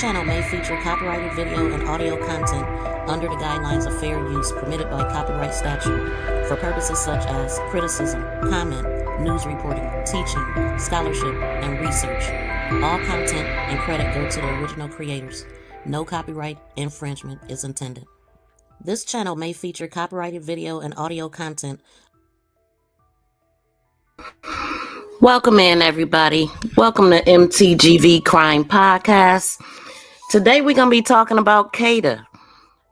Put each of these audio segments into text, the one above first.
channel may feature copyrighted video and audio content under the guidelines of fair use permitted by copyright statute for purposes such as criticism, comment, news reporting, teaching, scholarship, and research. All content and credit go to the original creators. No copyright infringement is intended. This channel may feature copyrighted video and audio content. Welcome in, everybody. Welcome to MTGV Crime Podcast. Today we're going to be talking about kada.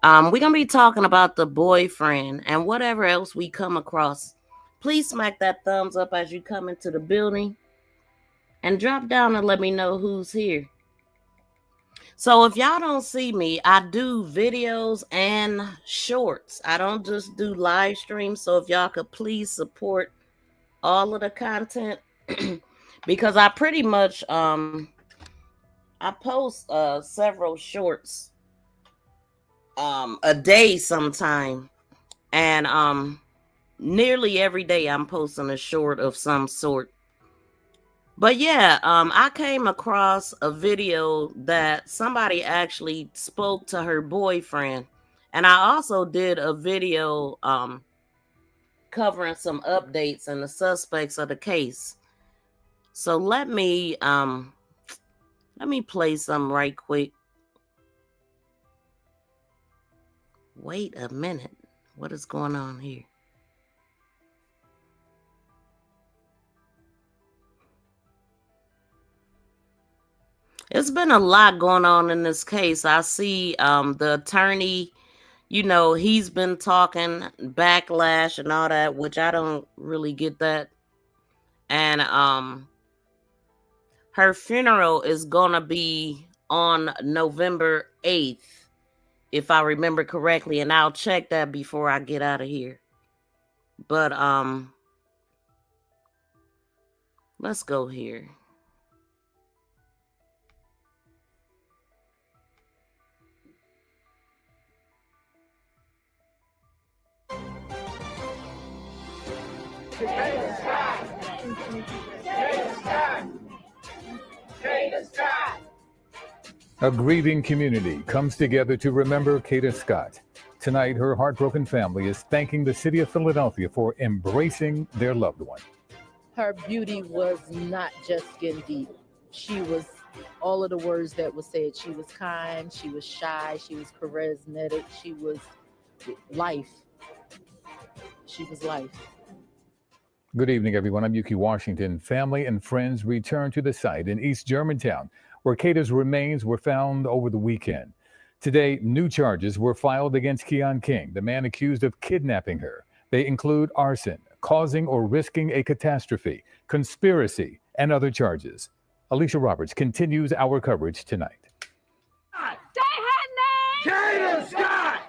We're going to be talking about the boyfriend and whatever else we come across. Please smack that thumbs up as you come into the building and drop down and let me know who's here. So if y'all don't see me, I do videos and shorts. I don't just do live streams. So if y'all could please support all of the content because I pretty much I post several shorts a day sometime, and nearly every day I'm posting a short of some sort. But yeah, I came across a video that somebody actually spoke to her boyfriend, and I also did a video covering some updates and the suspects of the case. So let me play some right quick. Wait a minute. What is going on here? It's been a lot going on in this case. I see the attorney, you know, he's been talking backlash and all that, which I don't really get that. And her funeral is going to be on November 8th, if I remember correctly. And I'll check that before I get out of here. But let's go here. A grieving community comes together to remember Kada Scott. Tonight, her heartbroken family is thanking the city of Philadelphia for embracing their loved one. Her beauty was not just skin deep. She was all of the words that were said. She was kind, she was shy, she was charismatic, she was life. She was life. Good evening, everyone. I'm Yuki Washington. Family and friends returned to the site in East Germantown, where Kada's remains were found over the weekend. Today, new charges were filed against Keon King, the man accused of kidnapping her. They include arson, causing or risking a catastrophe, conspiracy, and other charges. Alicia Roberts continues our coverage tonight. Kada Scott!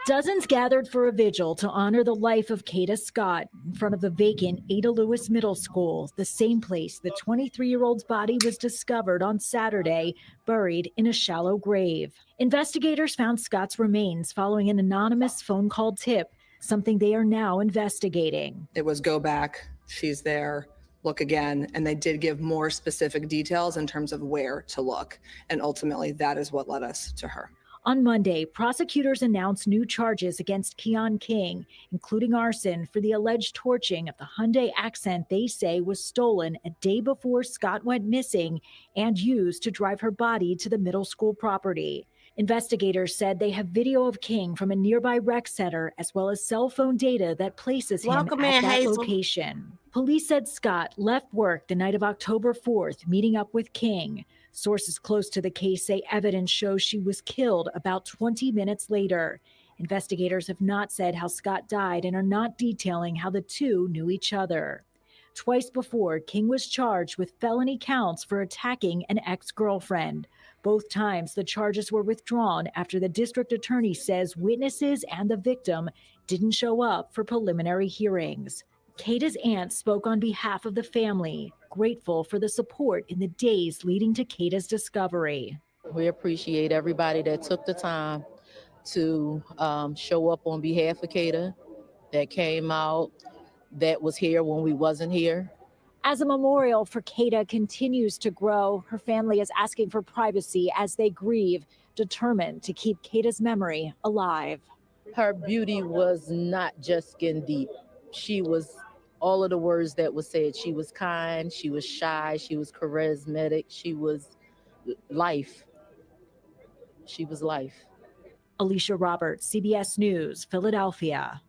Dozens gathered for a vigil to honor the life of Kada Scott in front of the vacant Ada Lewis Middle School, the same place the 23-year-old's body was discovered on Saturday, buried in a shallow grave. Investigators found Scott's remains following an anonymous phone call tip, something they are now investigating. It was go back, she's there, look again, and they did give more specific details in terms of where to look. And ultimately, that is what led us to her. On Monday, prosecutors announced new charges against Keon King, including arson for the alleged torching of the Hyundai Accent they say was stolen a day before Scott went missing and used to drive her body to the middle school property. Investigators said they have video of King from a nearby rec center as well as cell phone data that places him at that location. Police said Scott left work the night of October 4th, meeting up with King. Sources close to the case say evidence shows she was killed about 20 minutes later. Investigators have not said how Scott died and are not detailing how the two knew each other. Twice before, King was charged with felony counts for attacking an ex-girlfriend. Both times, the charges were withdrawn after the district attorney says witnesses and the victim didn't show up for preliminary hearings. Kada's aunt spoke on behalf of the family, grateful for the support in the days leading to Kada's discovery. We appreciate everybody that took the time to show up on behalf of Kada, that came out, that was here when we wasn't here. As a memorial for Kada continues to grow, her family is asking for privacy as they grieve, determined to keep Kada's memory alive. Her beauty was not just skin deep. She was all of the words that was said. She was kind, she was shy, she was charismatic, she was life. She was life. Alicia Roberts, CBS News, Philadelphia.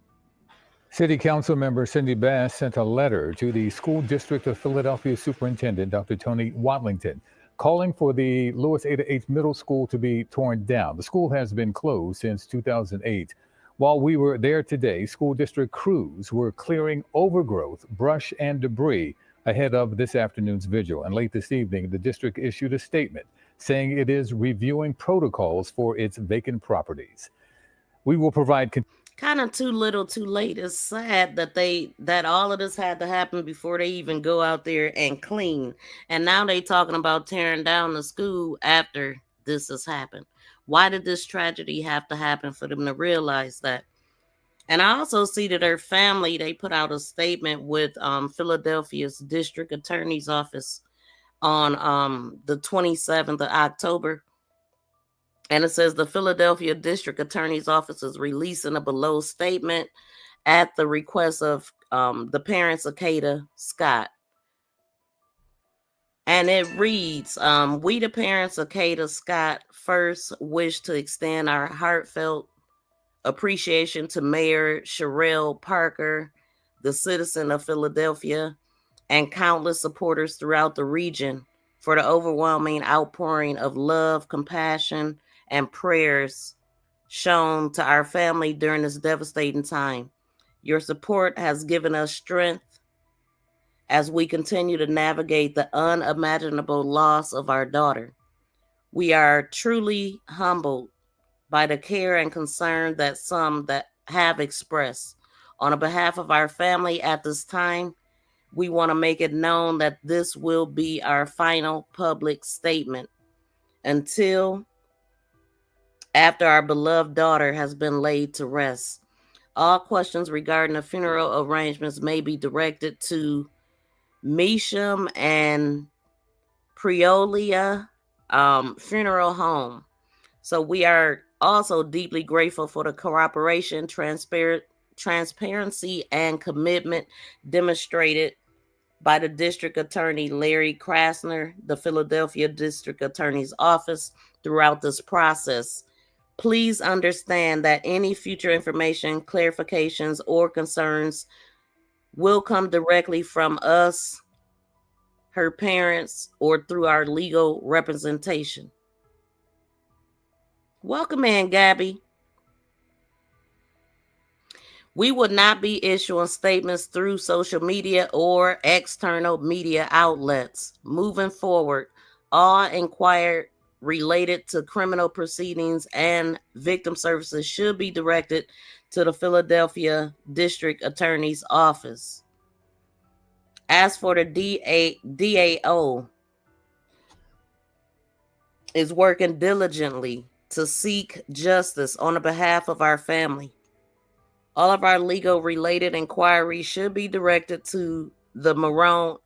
City Council member Cindy Bass sent a letter to the School District of Philadelphia Superintendent Dr. Tony Watlington, calling for the Lewis Ada H Middle School to be torn down. The school has been closed since 2008. While we were there today, school district crews were clearing overgrowth, brush, and debris ahead of this afternoon's vigil. And late this evening, the district issued a statement saying it is reviewing protocols for its vacant properties. We will provide kind of too little too late. It's sad that all of this had to happen before they even go out there and clean, and now they talking about tearing down the school after this has happened. Why did this tragedy have to happen for them to realize that? And I also see that her family, they put out a statement with Philadelphia's district attorney's office on the 27th of October. And it says the Philadelphia District Attorney's Office is releasing a below statement at the request of the parents of Kada Scott. And it reads, we the parents of Kada Scott first wish to extend our heartfelt appreciation to Mayor Sherelle Parker, the citizen of Philadelphia, and countless supporters throughout the region for the overwhelming outpouring of love, compassion, and prayers shown to our family during this devastating time. Your support has given us strength as we continue to navigate the unimaginable loss of our daughter. We are truly humbled by the care and concern that some that have expressed. On behalf of our family at this time, we want to make it known that this will be our final public statement until after our beloved daughter has been laid to rest. All questions regarding the funeral arrangements may be directed to Mesham and Priolia Funeral Home. So we are also deeply grateful for the cooperation, transparency, and commitment demonstrated by the District Attorney Larry Krasner, the Philadelphia District Attorney's Office, throughout this process. Please understand that any future information, clarifications, or concerns will come directly from us, her parents, or through our legal representation. Welcome in, Gabby. We would not be issuing statements through social media or external media outlets. Moving forward, all inquiry related to criminal proceedings and victim services should be directed to the Philadelphia District Attorney's Office. As for the DAO, is working diligently to seek justice on the behalf of our family. All of our legal related inquiries should be directed to the Marone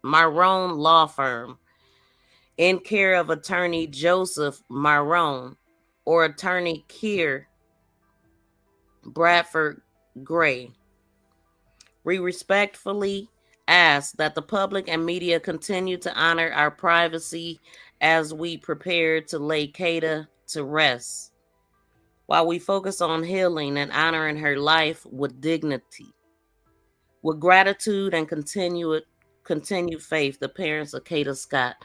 Law Firm in care of attorney Joseph Marone or attorney Keir Bradford Gray. We respectfully ask that the public and media continue to honor our privacy as we prepare to lay Kada to rest, while we focus on healing and honoring her life with dignity. With gratitude and continued faith, the parents of Kada Scott.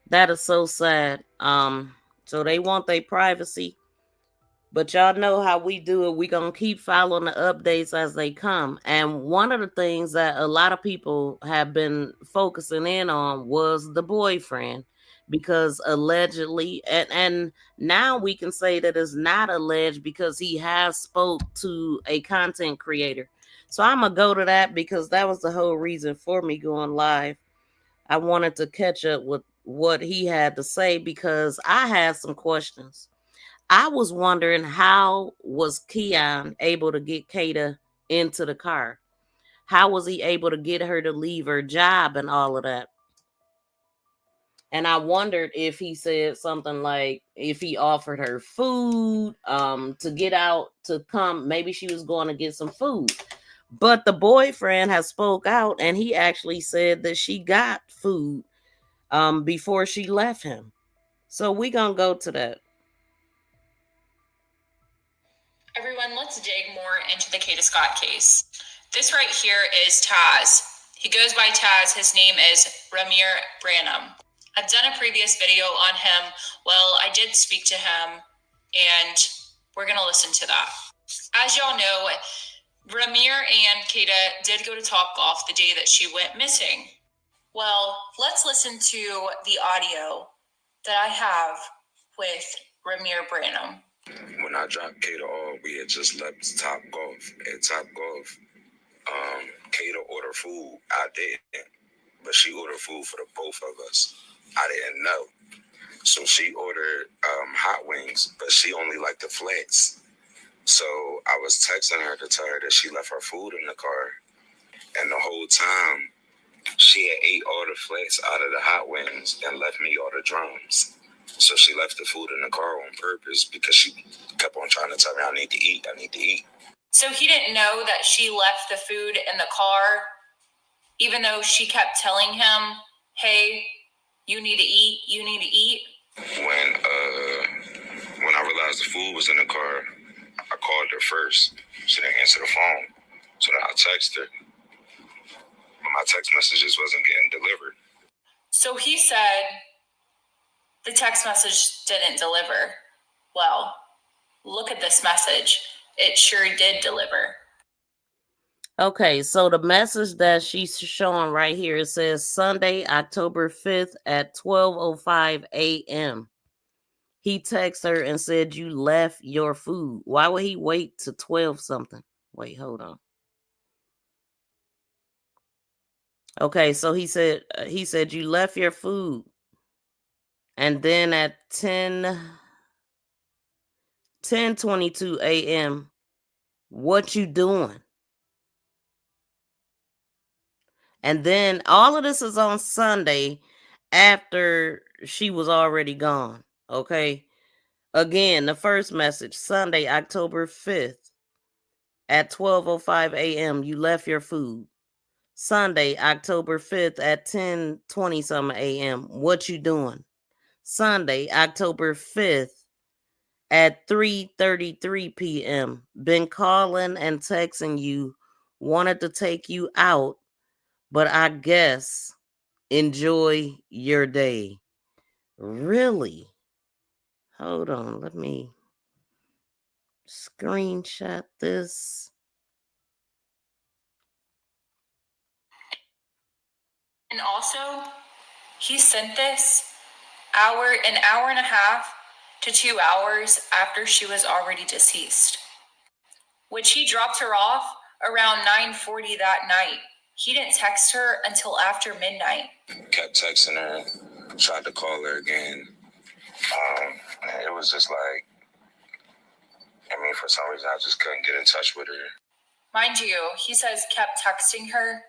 That is so sad. So they want their privacy, but y'all know how we do it. We gonna keep following the updates as they come. And one of the things that a lot of people have been focusing in on was the boyfriend, because allegedly, and now we can say that it's not alleged because he has spoke to a content creator. So I'm gonna go to that because that was the whole reason for me going live. I wanted to catch up with what he had to say because I had some questions. I was wondering, how was Keon able to get Kada into the car? how was he able to get her to leave her job and all of that? And I wondered if he said something like, if he offered her food to get out to come, maybe she was going to get some food. But the boyfriend has spoke out, and he actually said that she got food before she left him. So we gonna go to that. Everyone, let's dig more into the Kada Scott case. This right here is Taz. He goes by Taz. His name is Ramir Branham. I've done a previous video on him. Well, I did speak to him, and we're going to listen to that. As y'all know, Ramir and Kada did go to Topgolf the day that she went missing. Well, let's listen to the audio that I have with Ramir Branham. When I dropped Kada off, we had just left Topgolf. At Topgolf, Kada ordered food. I didn't, but she ordered food for the both of us. I didn't know. So she ordered hot wings, but she only liked the flats. So I was texting her to tell her that she left her food in the car. And the whole time, she had ate all the flats out of the hot wings and left me all the drums. So she left the food in the car on purpose because she kept on trying to tell me, I need to eat, I need to eat. So he didn't know that she left the food in the car, even though she kept telling him, hey, you need to eat, you need to eat. When I realized the food was in the car, I called her first. She didn't answer the phone. So then I texted her. But my text messages wasn't getting delivered. So he said the text message didn't deliver. Well, look at this message. It sure did deliver. Okay, so the message that she's showing right here, it says Sunday, October 5th at 12:05 a.m. He texted her and said, you left your food. Why would he wait to 12 something? Wait, hold on. Okay, so he said you left your food. And then at 10:22 a.m., what you doing? And then all of this is on Sunday after she was already gone. Okay. Again, the first message, Sunday, October 5th at 12:05 a.m. You left your food. Sunday, October 5th at 10:20 something a.m. What you doing? Sunday, October 5th at 3:33 p.m. Been calling and texting you. Wanted to take you out, but I guess enjoy your day. Really? Hold on, let me screenshot this. And also, he sent this an hour and a half to 2 hours after she was already deceased, which he dropped her off around 9:40 that night. He didn't text her until after midnight. Kept texting her, tried to call her again. It was just like, for some reason, I just couldn't get in touch with her. Mind you, he says kept texting her.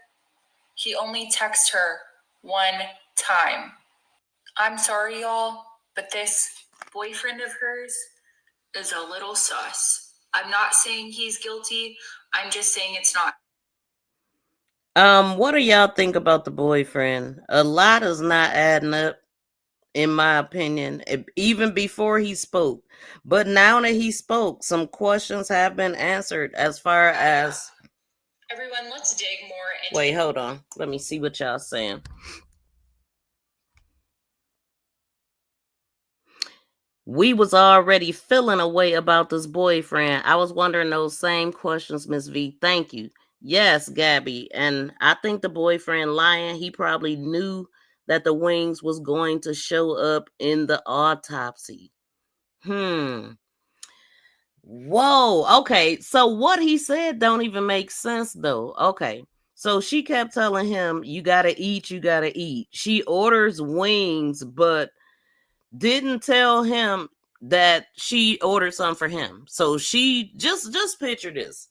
He only texted her one time. I'm sorry, y'all, but this boyfriend of hers is a little sus. I'm not saying he's guilty. I'm just saying it's not. What do y'all think about the boyfriend? A lot is not adding up, in my opinion, even before he spoke. But now that he spoke, some questions have been answered as far as... Everyone, let's dig more into... Wait, hold on. Let me see what y'all saying. We was already feeling a way about this boyfriend. I was wondering those same questions, Miss V. Thank you. Yes, Gabby. And I think the boyfriend lying. He probably knew that the wings was going to show up in the autopsy. Whoa. Okay. So what he said don't even make sense though. Okay. So she kept telling him, you gotta eat, you gotta eat. She orders wings, but didn't tell him that she ordered some for him. So she just picture this.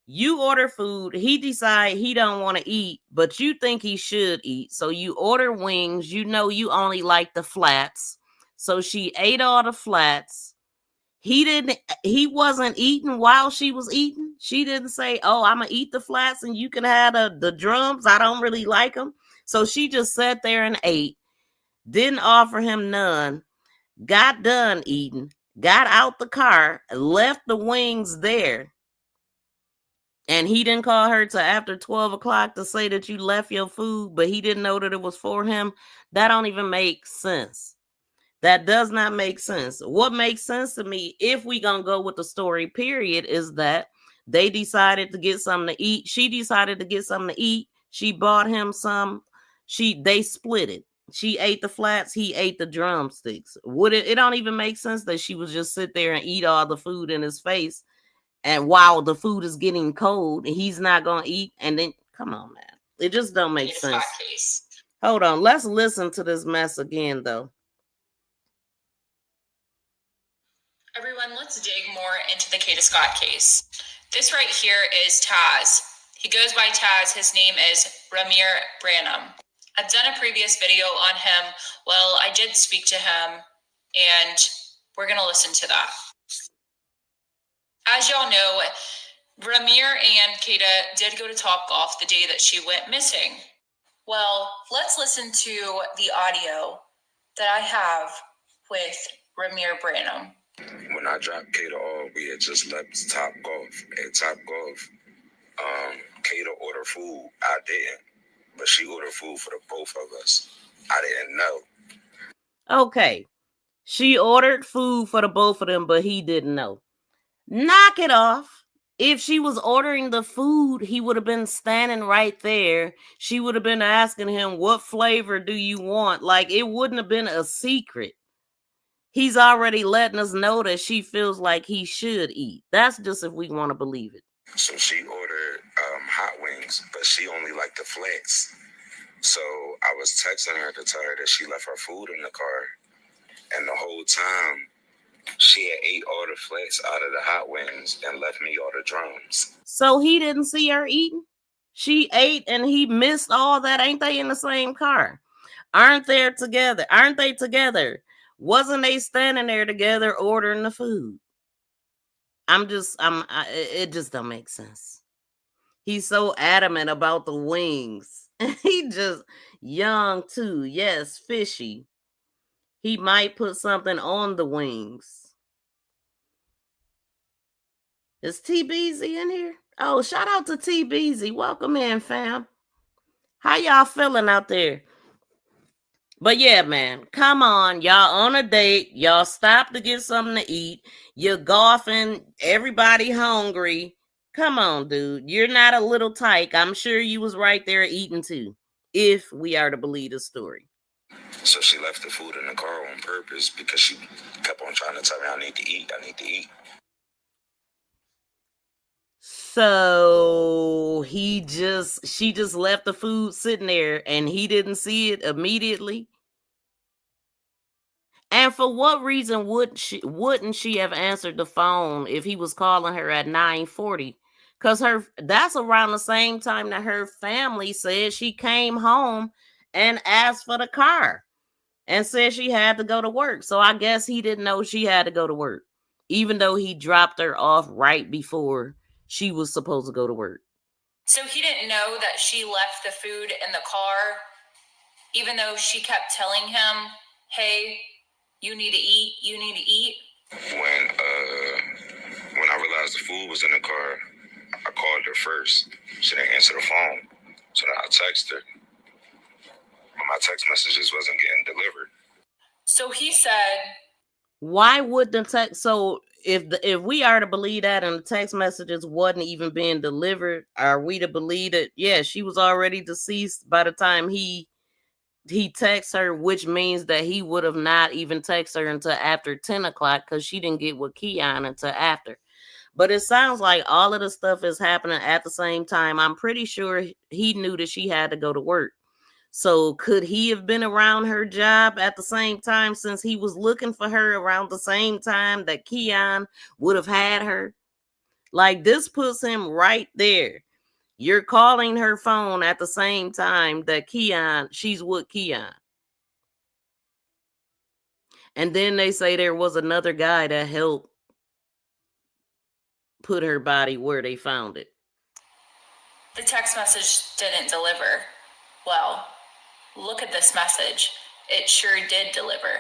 You order food, he decide he don't want to eat, but you think he should eat. So you order wings, you know you only like the flats. So she ate all the flats. He wasn't eating while she was eating. She didn't say, "Oh, I'm gonna eat the flats and you can have the drums. I don't really like them." So she just sat there and ate, didn't offer him none, got done eating, got out the car, left the wings there. And he didn't call her till after 12 o'clock to say that you left your food, but he didn't know that it was for him. That don't even make sense. That does not make sense. What makes sense to me, if we gonna go with the story, period, is that they decided to get something to eat. She decided to get something to eat. She bought him some. They split it. She ate the flats. He ate the drumsticks. It don't even make sense that she would just sit there and eat all the food in his face. And while the food is getting cold, he's not gonna eat. And then, come on, man, it just don't make sense. Hold on, let's listen to this mess again, though. Everyone, let's dig more into the Kada Scott case. This right here is Taz. He goes by Taz. His name is Ramir Branham. I've done a previous video on him. Well, I did speak to him, and we're going to listen to that. As y'all know, Ramir and Kada did go to Topgolf the day that she went missing. Well, let's listen to the audio that I have with Ramir Branham. When I dropped Kada off, we had just left Topgolf. At Topgolf, Kada ordered food. I didn't, but she ordered food for the both of us. I didn't know. Okay, she ordered food for the both of them, but he didn't know. Knock it off. If she was ordering the food, he would have been standing right there. She would have been asking him, "What flavor do you want?" Like, it wouldn't have been a secret. He's already letting us know that she feels like he should eat. That's just if we want to believe it. So she ordered hot wings, but she only liked the flats. So I was texting her to tell her that she left her food in the car. And the whole time, she had ate all the flats out of the hot wings and left me all the drums. So he didn't see her eating? She ate and he missed all that. Ain't they in the same car? Aren't they together? Wasn't they standing there together ordering the food? It just don't make sense. He's so adamant about the wings. He just young too. Yes, fishy. He might put something on the wings. Is TBZ in here? Oh, shout out to TBZ. Welcome in, fam. How y'all feeling out there? But yeah, man, come on. Y'all on a date. Y'all stop to get something to eat. You're golfing. Everybody hungry. Come on, dude. You're not a little tyke. I'm sure you was right there eating too, if we are to believe the story. So she left the food in the car on purpose because she kept on trying to tell me I need to eat. So she just left the food sitting there and he didn't see it immediately. And for what reason wouldn't she have answered the phone if he was calling her at 9:40? Because that's around the same time that her family said she came home and asked for the car and said she had to go to work. So I guess he didn't know she had to go to work, even though he dropped her off right before she was supposed to go to work. So he didn't know that she left the food in the car, even though she kept telling him, "Hey, you need to eat." When I realized the food was in the car, I called her first. She didn't answer the phone. So then I texted her. But my text messages wasn't getting delivered. So he said, why would the text? So if we are to believe that and the text messages wasn't even being delivered, are we to believe that? Yeah, she was already deceased by the time he texts her, which means that he would have not even texted her until after 10 o'clock because she didn't get with Keon until after. But it sounds like all of the stuff is happening at the same time. I'm pretty sure he knew that she had to go to work. So could he have been around her job at the same time, since he was looking for her around the same time that Keon would have had her? Like, this puts him right there. You're calling her phone at the same time that Keon, she's with Keon. And then they say there was another guy that helped put her body where they found it. The text message didn't deliver. Well, look at this message. It sure did deliver.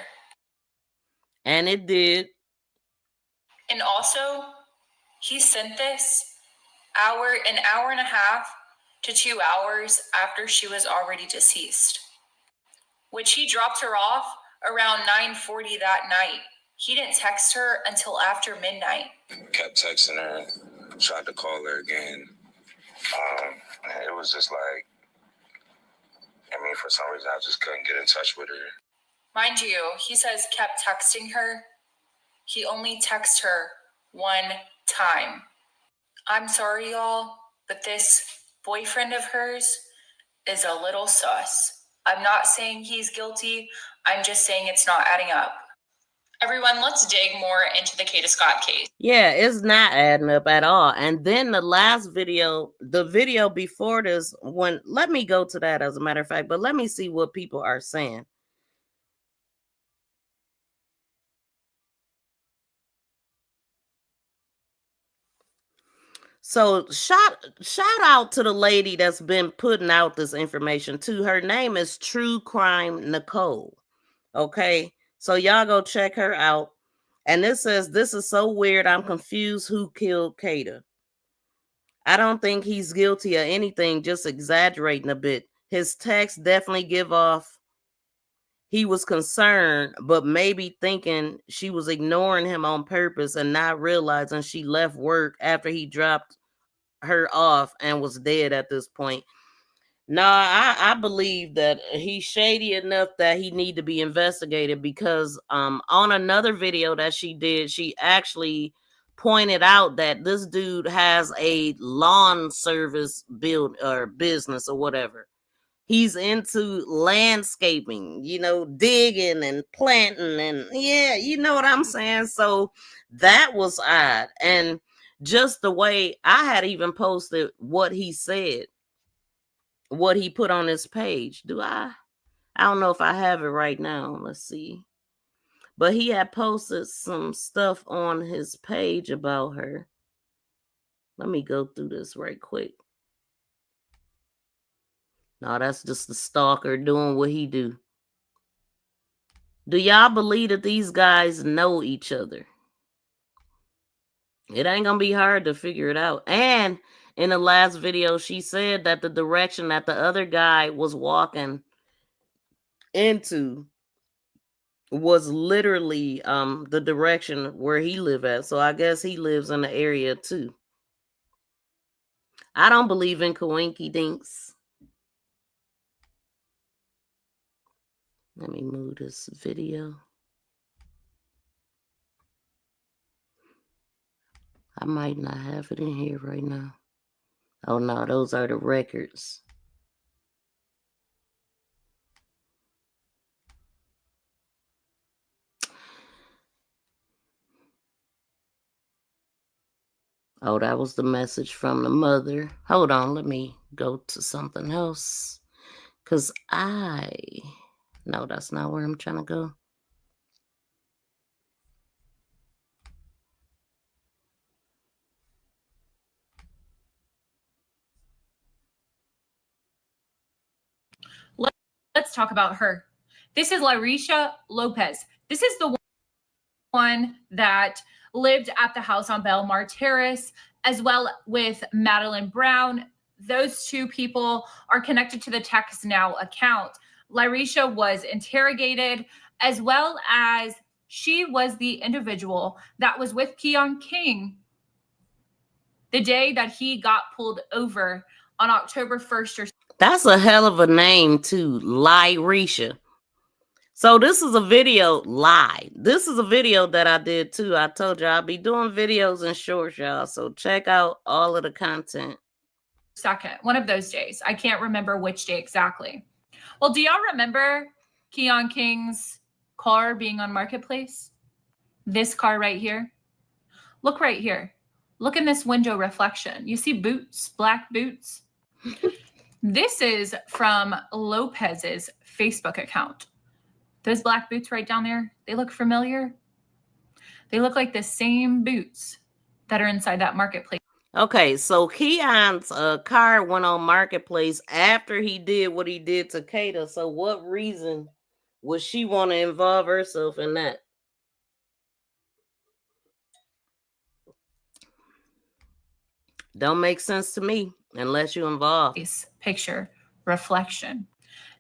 And it did. And also, he sent this an hour and a half to 2 hours after she was already deceased, which he dropped her off around 9:40 that night. He didn't text her until after midnight. Kept texting her, tried to call her again. It was just like, for some reason, I just couldn't get in touch with her. Mind you, he says kept texting her. He only texted her one time. I'm sorry, y'all, but this boyfriend of hers is a little sus. I'm not saying he's guilty. I'm just saying it's not adding up. Everyone, let's dig more into the Kada Scott case. Yeah, it's not adding up at all. And then the last video, the video before this one, let me go to that as a matter of fact, but let me see what people are saying. So shout out to the lady that's been putting out this information too. Her name is True Crime Nicole. Okay, so y'all go check her out. And this says, this is so weird. I'm confused. Who killed Kada? I don't think he's guilty of anything, just exaggerating a bit. His text definitely give off he was concerned, but maybe thinking she was ignoring him on purpose and not realizing she left work after he dropped her off and was dead at this point. No, I believe that he's shady enough that he need to be investigated, because on another video that she did, she actually pointed out that this dude has a lawn service business or whatever. He's into landscaping, digging and planting, and yeah, you know what I'm saying? So that was odd. And just the way I had even posted what he said, what he put on his page. I don't know if I have it right now. Let's see. But he had posted some stuff on his page about her. Let me go through this right quick. No, that's just the stalker doing what he do. Do y'all believe that these guys know each other? It ain't gonna be hard to figure it out. And in the last video, she said that the direction that the other guy was walking into was literally the direction where he live at. So I guess he lives in the area too. I don't believe in coinky dinks. Let me move this video. I might not have it in here right now. Oh no, those are the records. Oh, that was the message from the mother. Hold on, let me go to something else. Because no, that's not where I'm trying to go. Let's talk about her. This is Larisha Lopez. This is the one that lived at the house on Belmar Terrace, as well with Madeline Brown. Those two people are connected to the Text Now account. Larisha was interrogated, as well as she was the individual that was with Keon King the day that he got pulled over on October 1st. That's a hell of a name too, Larisha. So this is a video This is a video that I did too. I told you I'll be doing videos in shorts, y'all. So check out all of the content. Second, one of those days. I can't remember which day exactly. Well, do y'all remember Keon King's car being on Marketplace? This car right here. Look right here. Look in this window reflection. You see boots, black boots? This is from Lopez's Facebook account. Those black boots right down there, they look familiar. They look like the same boots that are inside that marketplace. Okay, so Keon's car went on Marketplace after he did what he did to Kada. So what reason would she want to involve herself in that? Don't make sense to me unless you involve. Picture reflection.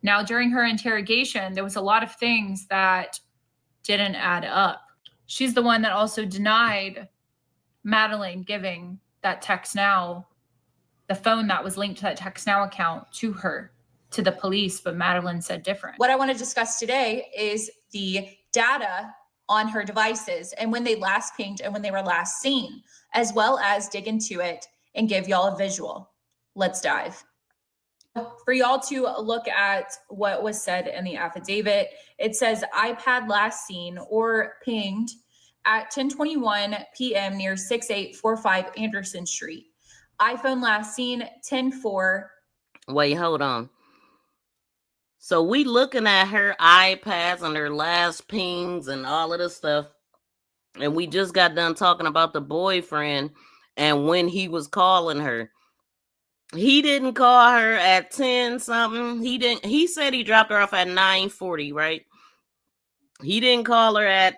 Now, during her interrogation, there was a lot of things that didn't add up. She's the one that also denied Madeline giving that Text Now, the phone that was linked to that Text Now account, to her, to the police, but Madeline said different. What I want to discuss today is the data on her devices and when they last pinged and when they were last seen, as well as dig into it and give y'all a visual. Let's dive. For y'all to look at what was said in the affidavit, it says iPad last seen or pinged at 10:21 p.m. near 6845 Anderson Street. iPhone last seen 10:4. Wait, hold on. So we looking at her iPads and her last pings and all of this stuff. And we just got done talking about the boyfriend and when he was calling her. He didn't call her at 10 something. He said he dropped her off at 9:40, right? He didn't call her at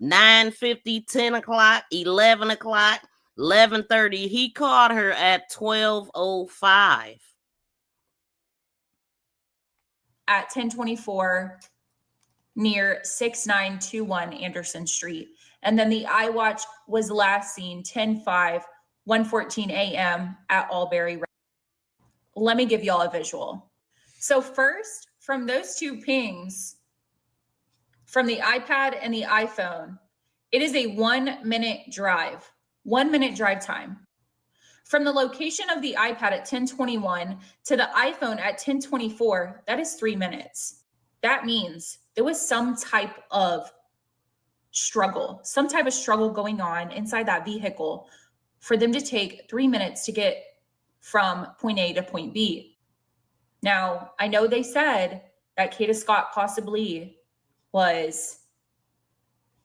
9:50, 10 o'clock, 11 o'clock, 11:30. He called her at 12:05. At 10:24 near 6921 Anderson Street. And then the iWatch was last seen 10:05, 1:14 a.m. at Albury. Let me give y'all a visual. So first, from those two pings, from the iPad and the iPhone, it is a 1 minute drive, 1 minute drive time. From the location of the iPad at 10:21 to the iPhone at 10:24, that is 3 minutes. That means there was some type of struggle going on inside that vehicle for them to take 3 minutes to get from point A to point B. Now, I know they said that Kada Scott possibly was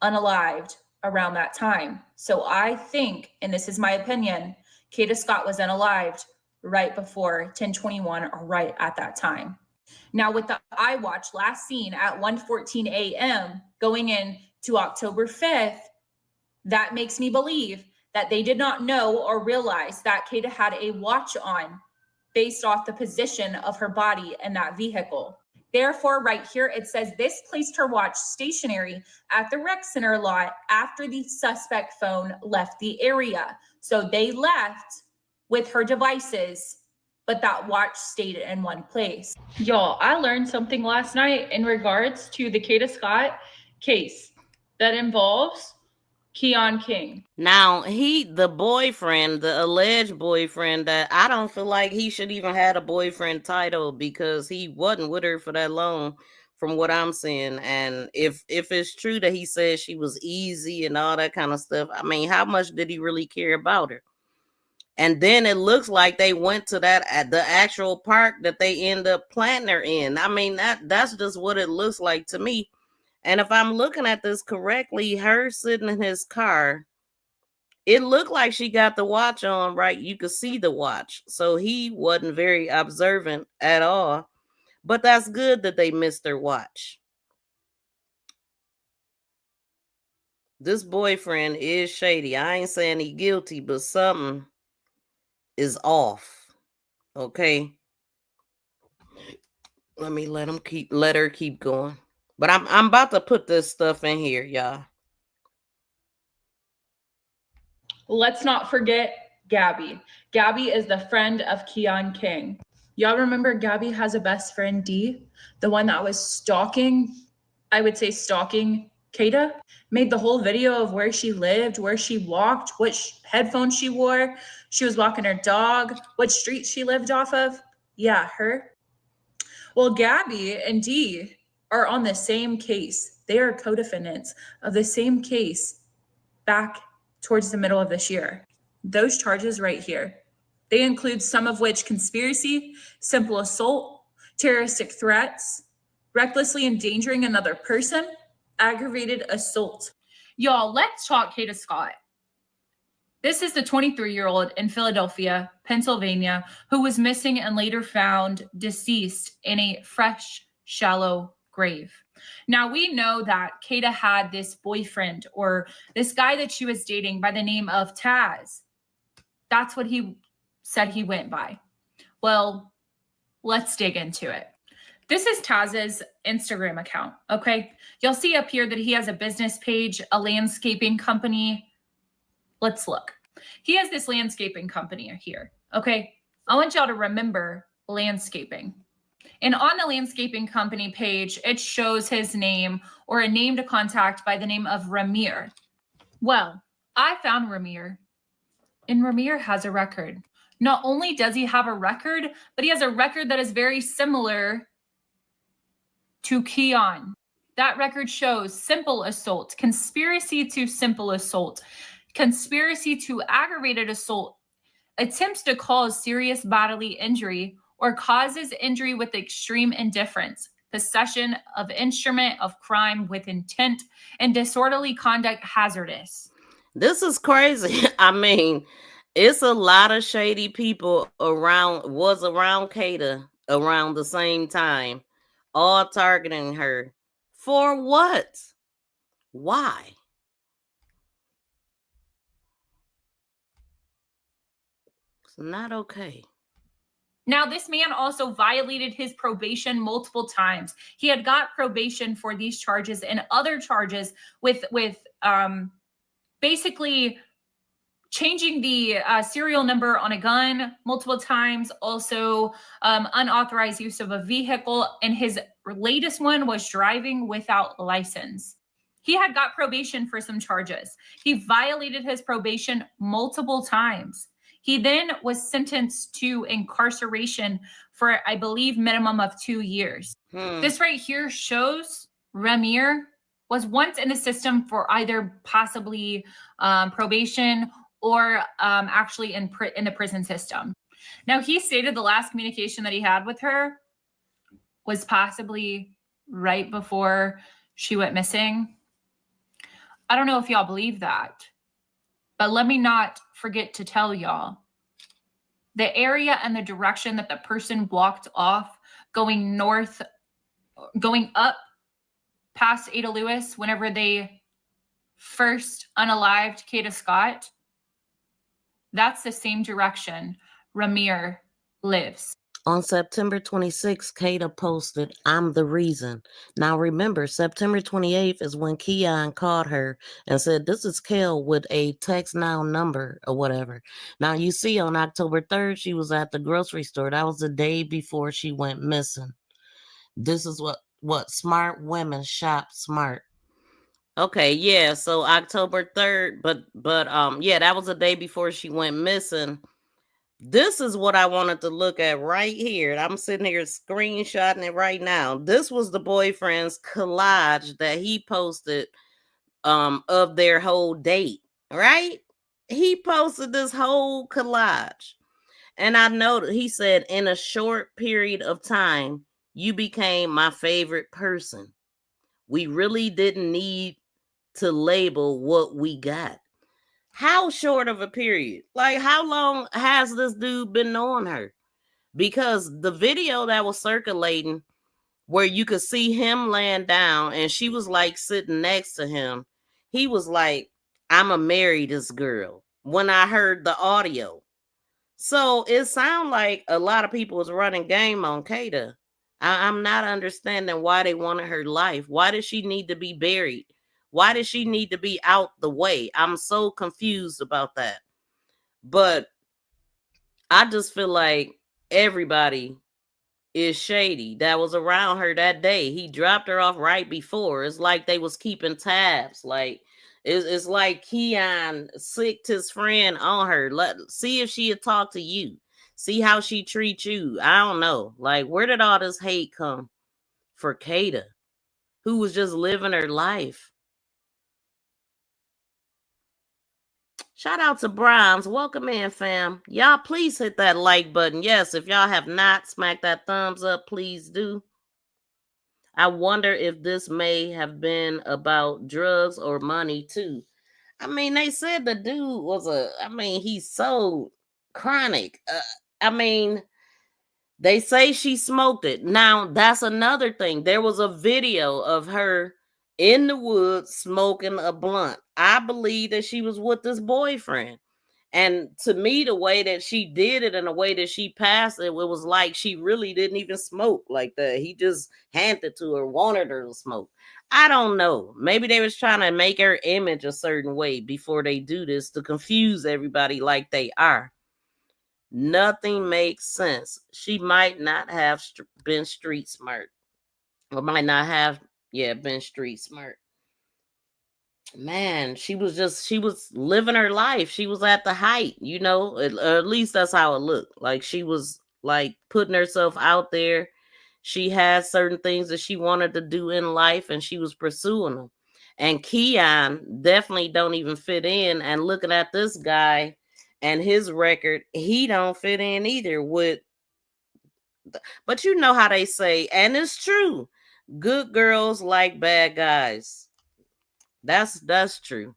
unalived around that time. So I think, and this is my opinion, Kada Scott was unalived right before 10:21 or right at that time. Now, with the iWatch last seen at 1:14 a.m. going into October 5th, that makes me believe that they did not know or realize that Kada had a watch on based off the position of her body in that vehicle. Therefore, right here, it says this placed her watch stationary at the rec center lot after the suspect phone left the area. So they left with her devices, but that watch stayed in one place. Y'all, I learned something last night in regards to the Kada Scott case that involves Keon King. Now, the boyfriend, the alleged boyfriend, that I don't feel like he should even have a boyfriend title because he wasn't with her for that long from what I'm seeing. And if it's true that he says she was easy and all that kind of stuff, I mean, how much did he really care about her? And then it looks like they went to the actual park that they end up planting her in. I mean, that's just what it looks like to me. And if I'm looking at this correctly, her sitting in his car, it looked like she got the watch on, right? You could see the watch. So he wasn't very observant at all. But that's good that they missed their watch. This boyfriend is shady. I ain't saying he's guilty, but something is off. Okay. Let me let her keep going. But I'm about to put this stuff in here, y'all. Let's not forget Gabby. Gabby is the friend of Keon King. Y'all remember Gabby has a best friend, D, the one that was stalking Kada, made the whole video of where she lived, where she walked, what headphones she wore. She was walking her dog, what street she lived off of. Yeah, her. Well, Gabby and D are on the same case. They are co-defendants of the same case back towards the middle of this year. those charges right here. They include some of which conspiracy, simple assault, terroristic threats, recklessly endangering another person, aggravated assault. Y'all, let's talk Kada Scott. This is the 23-year-old in Philadelphia, Pennsylvania, who was missing and later found deceased in a fresh, shallow grave. Now, we know that Kada had this boyfriend or this guy that she was dating by the name of Taz. That's what he said he went by. Well, let's dig into it. This is Taz's Instagram account, okay? You'll see up here that he has a business page, a landscaping company. Let's look. He has this landscaping company here, okay? I want y'all to remember landscaping. And on the landscaping company page, it shows his name or a name to contact by the name of Ramir. Well, I found Ramir, and Ramir has a record. Not only does he have a record, but he has a record that is very similar to Keon. That record shows simple assault, conspiracy to simple assault, conspiracy to aggravated assault, attempts to cause serious bodily injury, or causes injury with extreme indifference, possession of instrument of crime with intent, and disorderly conduct hazardous. This is crazy. I mean, it's a lot of shady people around Kada around the same time, all targeting her. For what? Why? It's not okay. Now, this man also violated his probation multiple times. He had got probation for these charges and other charges with basically changing the serial number on a gun multiple times, also unauthorized use of a vehicle, and his latest one was driving without license. He had got probation for some charges. He violated his probation multiple times. He then was sentenced to incarceration for, I believe, minimum of 2 years. This right here shows Ramir was once in the system for either possibly probation or actually in the prison system. Now, he stated the last communication that he had with her was possibly right before she went missing. I don't know if y'all believe that, but let me not forget to tell y'all the area and the direction that the person walked off going north, going up past Ada Lewis whenever they first unalived Kada Scott, that's the same direction Ramir lives. On September 26th, Kada posted, "I'm the reason." Now remember, September 28th is when Keon called her and said, "This is Kel with a text now number," or whatever. Now you see on October 3rd, she was at the grocery store. That was the day before she went missing. This is what smart women shop smart. Okay, yeah, so October 3rd, but yeah, that was the day before she went missing. This is what I wanted to look at right here. I'm sitting here screenshotting it right now. This was the boyfriend's collage that he posted of their whole date, right? He posted this whole collage. And I noted he said, "In a short period of time, you became my favorite person. We really didn't need to label what we got." How short of a period? Like, how long has this dude been knowing her? Because the video that was circulating where you could see him laying down and she was like sitting next to him, he was like, "I'ma marry this girl," when I heard the audio. So it sounds like a lot of people was running game on Kada. I'm not understanding why they wanted her life. Why did she need to be buried? Why did she need to be out the way? I'm so confused about that. But I just feel like everybody is shady that was around her that day. He dropped her off right before. It's like they was keeping tabs. Like it's like Keon sicked his friend on her. See if she'd talk to you. See how she treats you. I don't know. Like, where did all this hate come for Kada, who was just living her life? Shout out to Bronze. Welcome in, fam. Y'all please hit that like button. Yes, if y'all have not smacked that thumbs up, please do. I wonder if this may have been about drugs or money too. I mean, they said the dude was he's so chronic. They say she smoked it. Now, that's another thing. There was a video of her in the woods smoking a blunt. I believe that she was with this boyfriend. And to me, the way that she did it and the way that she passed it, it was like she really didn't even smoke like that. He just handed it to her, wanted her to smoke. I don't know. Maybe they was trying to make her image a certain way before they do this to confuse everybody like they are. Nothing makes sense. She might not have been street smart. Or might not have, been street smart. Man, she was living her life. She was at the height, or at least that's how it looked. Like she was like putting herself out there. She had certain things that she wanted to do in life and she was pursuing them. And Keon definitely don't even fit in. And looking at this guy and his record, he don't fit in either but you know how they say, and it's true. Good girls like bad guys. That's true.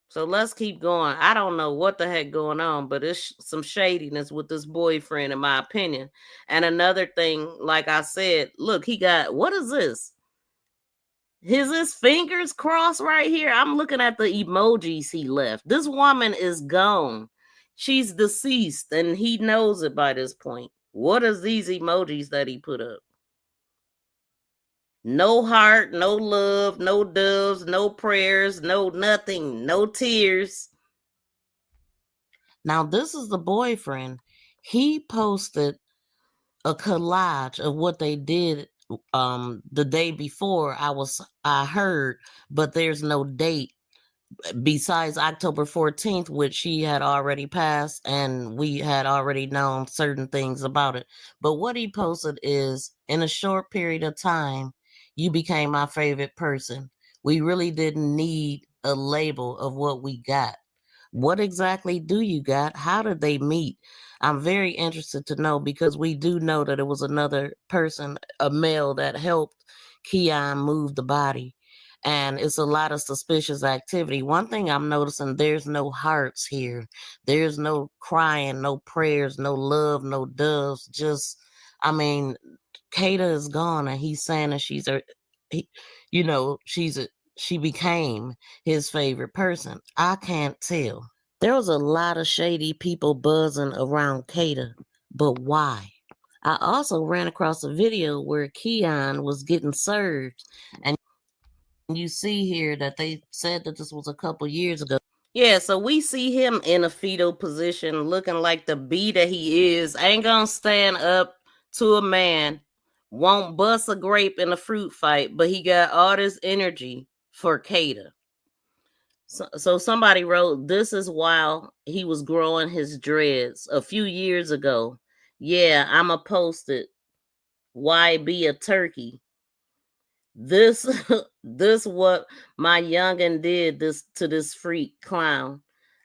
So let's keep going. I don't know what the heck going on, but it's some shadiness with this boyfriend, in my opinion. And another thing, like I said, look, he got, what is this? His fingers crossed right here. I'm looking at the emojis he left. This woman is gone. She's deceased, and he knows it by this point. What is these emojis that he put up? No heart, no love, no doves, no prayers, no nothing, no tears. Now, this is the boyfriend. He posted a collage of what they did the day before I heard, but there's no date besides October 14th, which she had already passed and we had already known certain things about it. But what he posted is, in a short period of time, you became my favorite person. We really didn't need a label of what we got. What exactly do you got? How did they meet? I'm very interested to know because we do know that it was another person, a male, that helped Keon move the body. And it's a lot of suspicious activity. One thing I'm noticing, there's no hearts here. There's no crying, no prayers, no love, no doves. Just, Kada is gone and he's saying that she became his favorite person. I can't tell. There was a lot of shady people buzzing around Kada, but why? I also ran across a video where Keon was getting served, and you see here that they said that this was a couple years ago. Yeah, so we see him in a fetal position, looking like the bee that he is. Ain't gonna stand up to a man, won't bust a grape in a fruit fight, but he got all this energy for Kada. So somebody wrote, this is while he was growing his dreads a few years ago. Yeah, I'ma post it. Why be a turkey? This this what my youngin' did this to this freak clown.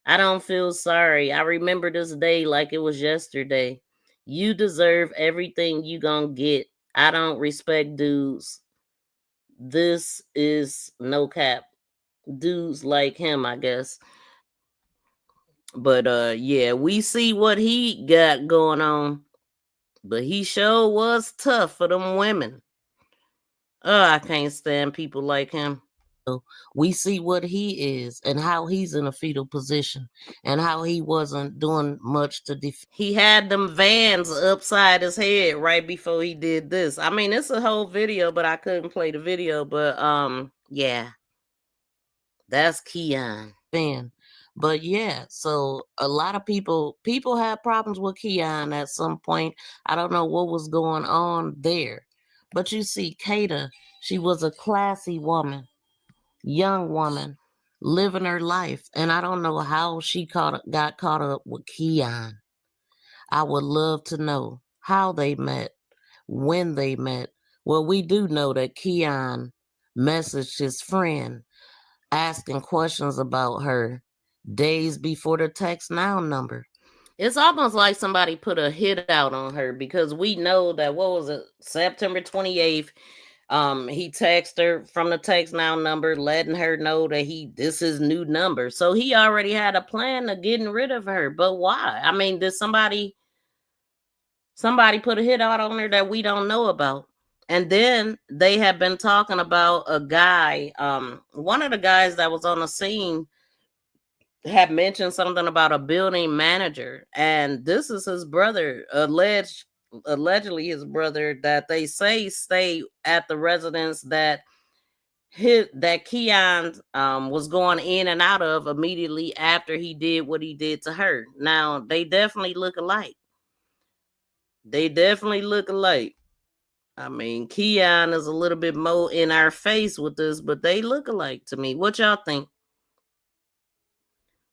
I don't feel sorry. I remember this day like it was yesterday. You deserve everything you gonna get. I don't respect dudes. This is no cap. Dudes like him, I guess. But yeah, we see what he got going on. But he sure was tough for them women. I can't stand people like him. So we see what he is and how he's in a fetal position and how he wasn't doing much to defend. He had them vans upside his head right before he did this. It's a whole video, but I couldn't play the video. But yeah, that's Keon. But yeah, so a lot of people had problems with Keon at some point. I don't know what was going on there. But you see, Kada, she was a classy woman, young woman, living her life. And I don't know how she got caught up with Keon. I would love to know how they met, when they met. Well, we do know that Keon messaged his friend asking questions about her. days before the text now number. It's almost like somebody put a hit out on her, because we know that, what was it, September 28th, he texted her from the text now number, letting her know that this is new number. So he already had a plan of getting rid of her. But why? I mean, did somebody put a hit out on her that we don't know about? And then they have been talking about a guy, one of the guys that was on the scene had mentioned something about a building manager, and this is his brother, allegedly his brother, that they say stay at the residence that Keon was going in and out of immediately after he did what he did to her. Now they definitely look alike. I mean, Keon is a little bit more in our face with this, but they look alike to me. What y'all think?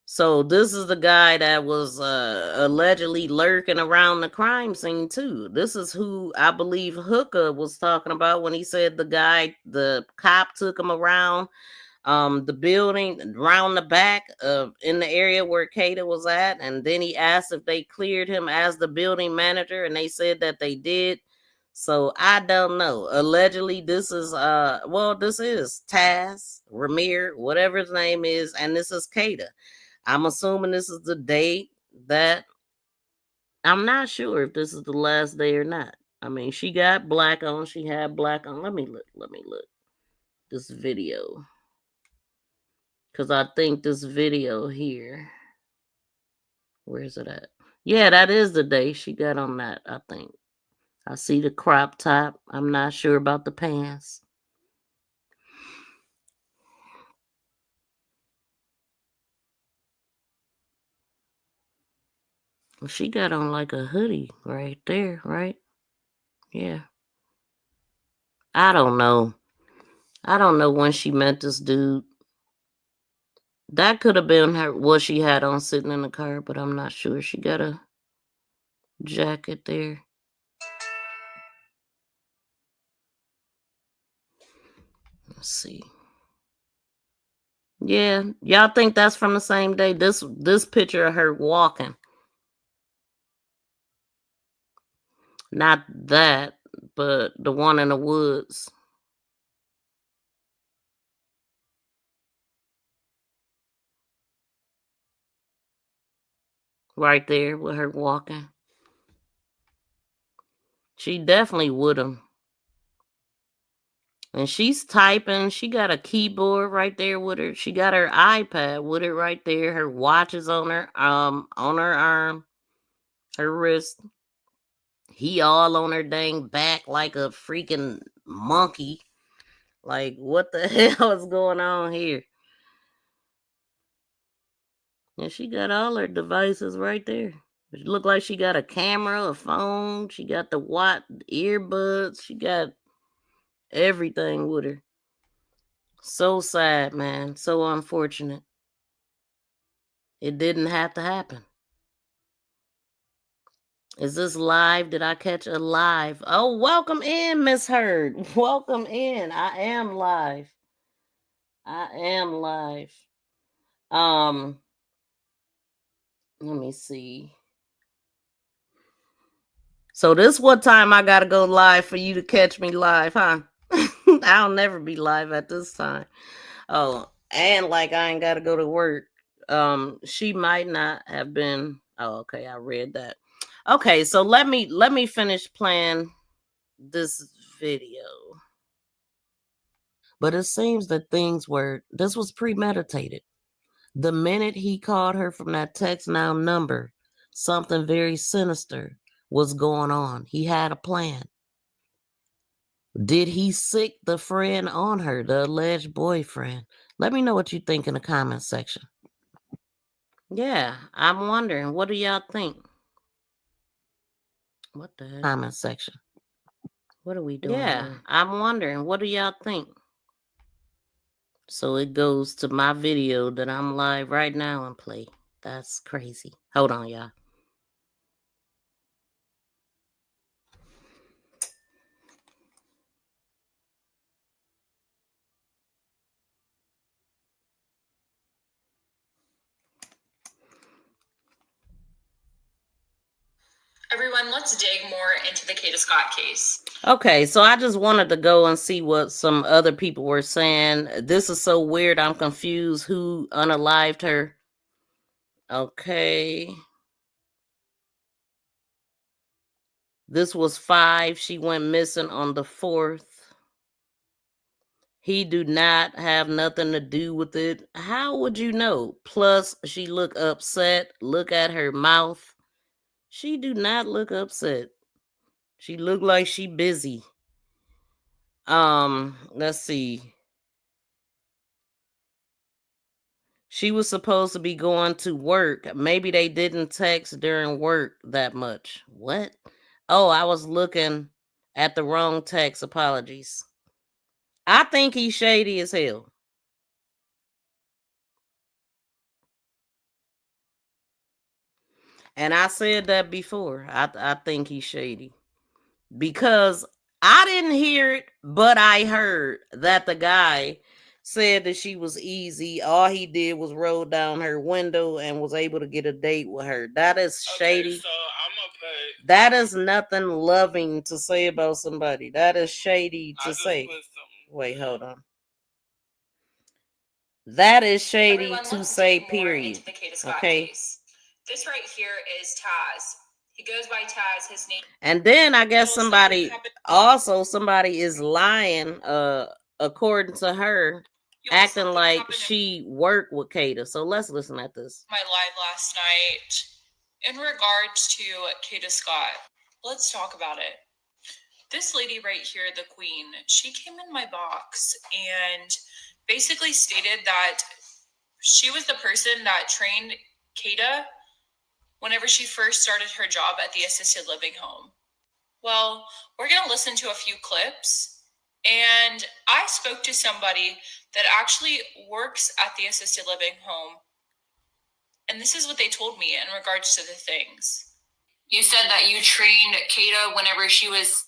So this is the guy that was allegedly lurking around the crime scene too. This is who I believe Hooker was talking about when he said the cop took him around the building, around the back of in the area where Kada was at, and then he asked if they cleared him as the building manager, and they said that they did. So I don't know. Allegedly, this is Taz, Ramir, whatever his name is, and this is Kada. I'm assuming this is the day that, I'm not sure if this is the last day or not. I mean, she got black on. She had black on. Let me look. This video. Because I think this video here. Where is it at? Yeah, that is the day she got on that, I think. I see the crop top. I'm not sure about the pants. She got on like a hoodie right there, right? Yeah. I don't know. I don't know when she met this dude. That could have been her, what she had on sitting in the car, but I'm not sure. She got a jacket there. Let's see. Yeah, y'all think that's from the same day? This picture of her walking. Not that, but the one in the woods. Right there with her walking. She definitely would have. And she's typing. She got a keyboard right there with her. She got her iPad with her right there. Her watch is on her arm, her wrist. He all on her dang back like a freaking monkey. Like, what the hell is going on here? And she got all her devices right there. It look like she got a camera, a phone. She got the earbuds. She got everything with her. So sad, man. So unfortunate. It didn't have to happen. Is this live? Did I catch a live? Oh, welcome in, Miss Heard. Welcome in. I am live. Let me see. So this what time I gotta go live for you to catch me live, huh? I'll never be live at this time. Oh, and like I ain't gotta go to work. She might not have been. Oh, okay, I read that. Okay, so let me finish playing this video. But it seems that this was premeditated. The minute he called her from that text now number, something very sinister was going on. He had a plan. Did he sick the friend on her, the alleged boyfriend? Let me know what you think in the comment section. Yeah, I'm wondering, what do y'all think? What the heck? Comment section. What are we doing? Yeah, here? I'm wondering, what do y'all think? So it goes to my video that I'm live right now and play. That's crazy. Hold on, y'all. Everyone, let's dig more into the Kada Scott case. Okay, so I just wanted to go and see what some other people were saying. This is so weird. I'm confused. Who unalived her? Okay. This was 5. She went missing on the 4th. He do not have nothing to do with it. How would you know? Plus, she look upset. Look at her mouth. She do not look upset. She look like she busy. Let's see. She was supposed to be going to work. Maybe they didn't text during work that much. What? Oh, I was looking at the wrong text. Apologies. I think he's shady as hell. And I said that before. I think he's shady. Because I didn't hear it, but I heard that the guy said that she was easy. All he did was roll down her window and was able to get a date with her. That is shady. Okay, so I'm gonna pay. That is nothing loving to say about somebody. That is shady to say. Wait, hold on. That is shady Everyone, to let's say, dig more period. into the Kada Scott Okay. case. This right here is Taz. He goes by Taz. His name. And then I guess Well, somebody something is lying, according to her, acting like she worked with Kada. So let's listen at this. My live last night in regards to Kada Scott. Let's talk about it. This lady right here, the queen, she came in my box and basically stated that she was the person that trained Kada whenever she first started her job at the assisted living home. Well, we're going to listen to a few clips, and I spoke to somebody that actually works at the assisted living home, and this is what they told me in regards to the things. You said that you trained Kada whenever she was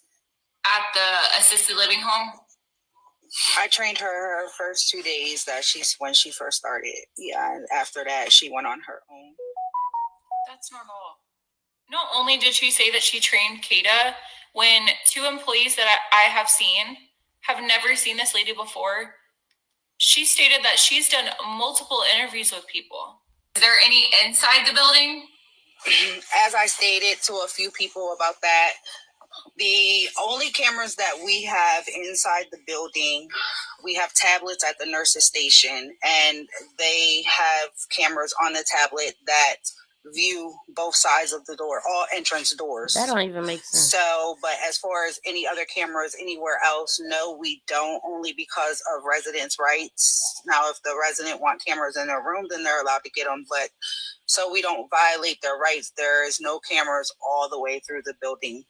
at the assisted living home? I trained her first 2 days when she first started. Yeah, and after that, she went on her own. That's not all. Not only did she say that she trained Kada, when 2 employees that I have seen have never seen this lady before, she stated that she's done multiple interviews with people. Is there any inside the building? As I stated to a few people about that, the only cameras that we have inside the building, we have tablets at the nurses station, and they have cameras on the tablet that view both sides of the door, all entrance doors. That don't even make sense. So, but as far as any other cameras anywhere else, no, we don't, only because of residents' rights. Now, if the resident want cameras in their room, then they're allowed to get them, but so we don't violate their rights. There is no cameras all the way through the building.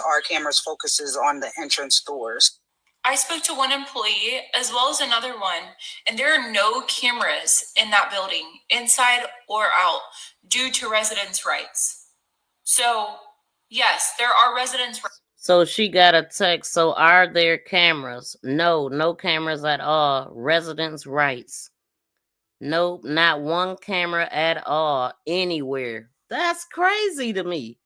Our cameras focuses on the entrance doors. I spoke to one employee as well as another one, and there are no cameras in that building, inside or out, due to residents' rights. So, yes, there are residents' rights. So she got a text. So are there cameras? No cameras at all. Residents' rights. Nope, not one camera at all anywhere. That's crazy to me.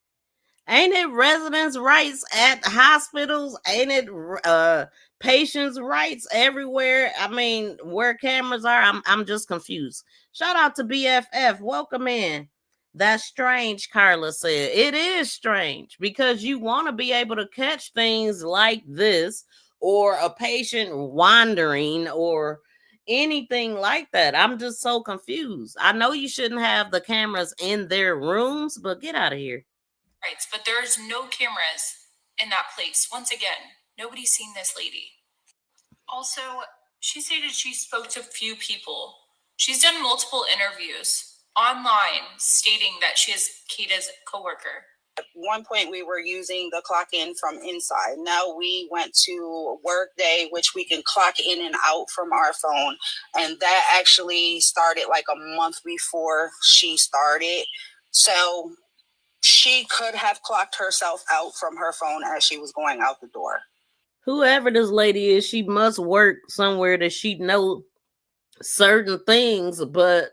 Ain't it residents' rights at hospitals? Ain't it patients' rights everywhere? I mean, where cameras are, I'm just confused. Shout out to BFF. Welcome in. That's strange, Carla said. It is strange because you want to be able to catch things like this, or a patient wandering, or anything like that. I'm just so confused. I know you shouldn't have the cameras in their rooms, but get out of here. Rights, but there's no cameras in that place. Once again, nobody's seen this lady. Also, she stated she spoke to few people. She's done multiple interviews online stating that she is Kada's coworker. At one point, we were using the clock in from inside. Now we went to Workday, which we can clock in and out from our phone. And that actually started like a month before she started. So she could have clocked herself out from her phone as she was going out the door. Whoever this lady is, she must work somewhere that she know certain things, but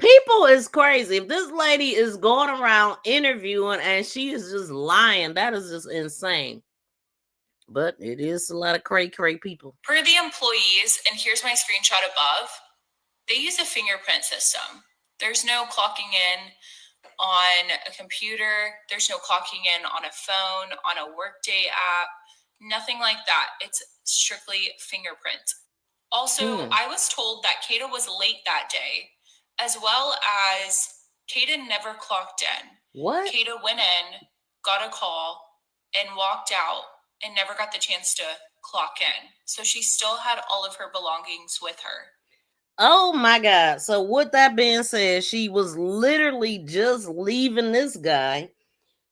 People is crazy. If this lady is going around interviewing and she is just lying, that is just insane. But it is a lot of cray people. Per the employees, and here's my screenshot above, they use a fingerprint system. There's no clocking in on a computer. There's no clocking in on a phone, on a Workday app, nothing like that. It's strictly fingerprint. Also, I was told that Kada was late that day, as well as Kada never clocked in. What? Kada went in, got a call, and walked out and never got the chance to clock in. So she still had all of her belongings with her. Oh my God. So with that being said, she was literally just leaving this guy.